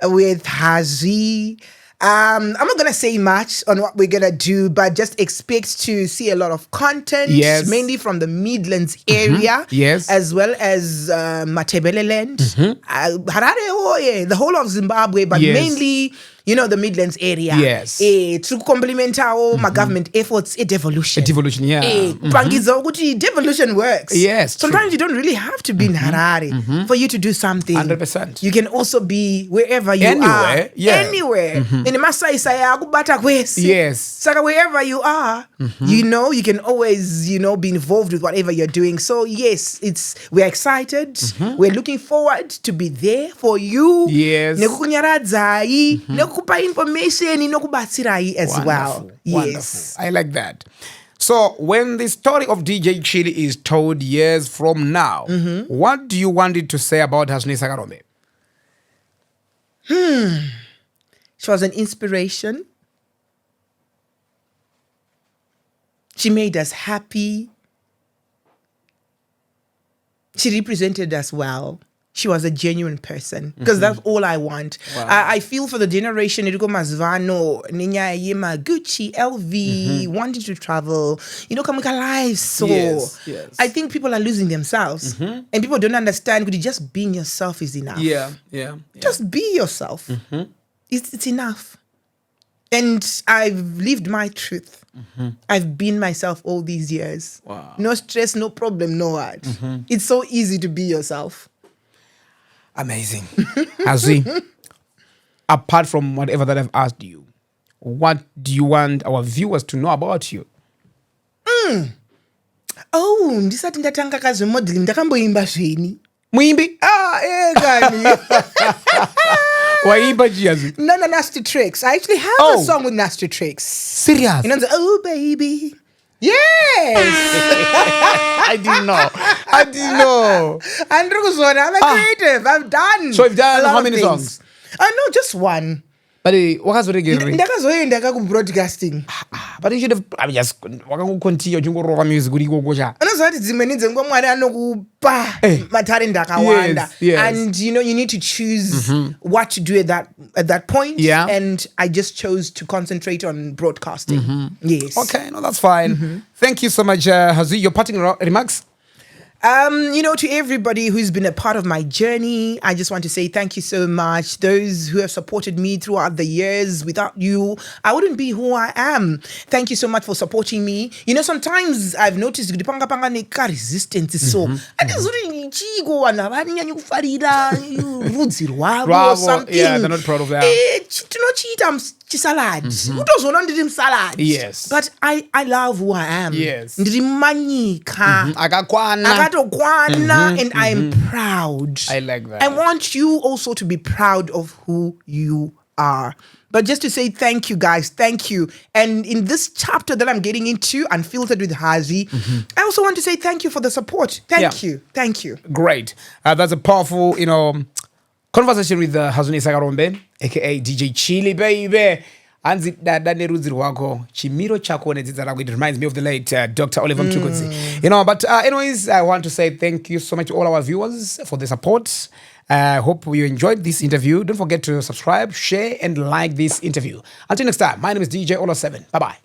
with Hazvi. I'm not going to say much on what we're going to do, but just expect to see a lot of content, mainly from the Midlands area, as well as Matebeleland, Harare, the whole of Zimbabwe, but mainly, you know, the Midlands area. To complement my government efforts, devolution. Devolution, devolution works. Sometimes you don't really have to be in Harare for you to do something. 100%. You can also be wherever you are. Anywhere. In the Masai Saya, Saka, wherever you are, you know, you can always, you know, be involved with whatever you're doing. So yes, we're excited. We're looking forward to be there for you. Nekupa information as well. Wonderful. I like that. So when the story of DJ Chilli is told years from now, what do you want it to say about Hazvinei Sakarombe? She was an inspiration. She made us happy. She represented us well. She was a genuine person because that's all I want. I feel for the generation Mazvano, Ninya Gucci, LV, wanting to travel, you know, come lives. So I think people are losing themselves, and people don't understand. Could you just being yourself is enough? Just be yourself. It's enough. And I've lived my truth. I've been myself all these years. No stress, no problem, no what. It's so easy to be yourself. Amazing. Hazvi, apart from whatever that I've asked you, what do you want our viewers to know about you? Oh, ndisati ndatanga kazvemodeling ndakamboimba zveni. Muimbi? Kani. Waimba Hazvi? No, Nasty Tricks. I actually have a song with Nasty Tricks. Serious? You know, oh baby. Yes. I didn't know. And I'm a creative. I've done. So you've done a lot how of many things. songs? No, just one. But what has already Ndakazoenda broadcasting. But you should have just continue to music. Unozati dzimweni dzenguva Mwari anokupa matalent akawanda. Yes. And you know you need to choose what to do at that point. Yeah. And I just chose to concentrate on broadcasting. Yes. Okay, no, that's fine. Thank you so much, Hazvi. Your parting remarks? You know, to everybody who's been a part of my journey, I just want to say thank you so much. Those who have supported me throughout the years, without you, I wouldn't be who I am. Thank you so much for supporting me. You know, sometimes I've noticed resistance is so. I just really or something. Yeah, they're not proud of that. Salad. Yes. But I love who I am. Yes. And I'm proud. I like that. I want you also to be proud of who you are. But just to say thank you, guys. Thank you. And in this chapter that I'm getting into, Unfiltered with Hazvi, I also want to say thank you for the support. Thank you. Thank you. Great. That's a powerful, conversation with Hazvinei Sakarombe, aka DJ Chilli, baby. It reminds me of the late Dr. Oliver Mtukudzi. But anyways, I want to say thank you so much to all our viewers for the support. I hope you enjoyed this interview. Don't forget to subscribe, share, and like this interview. Until next time, my name is DJ Ollah 7. Bye-bye.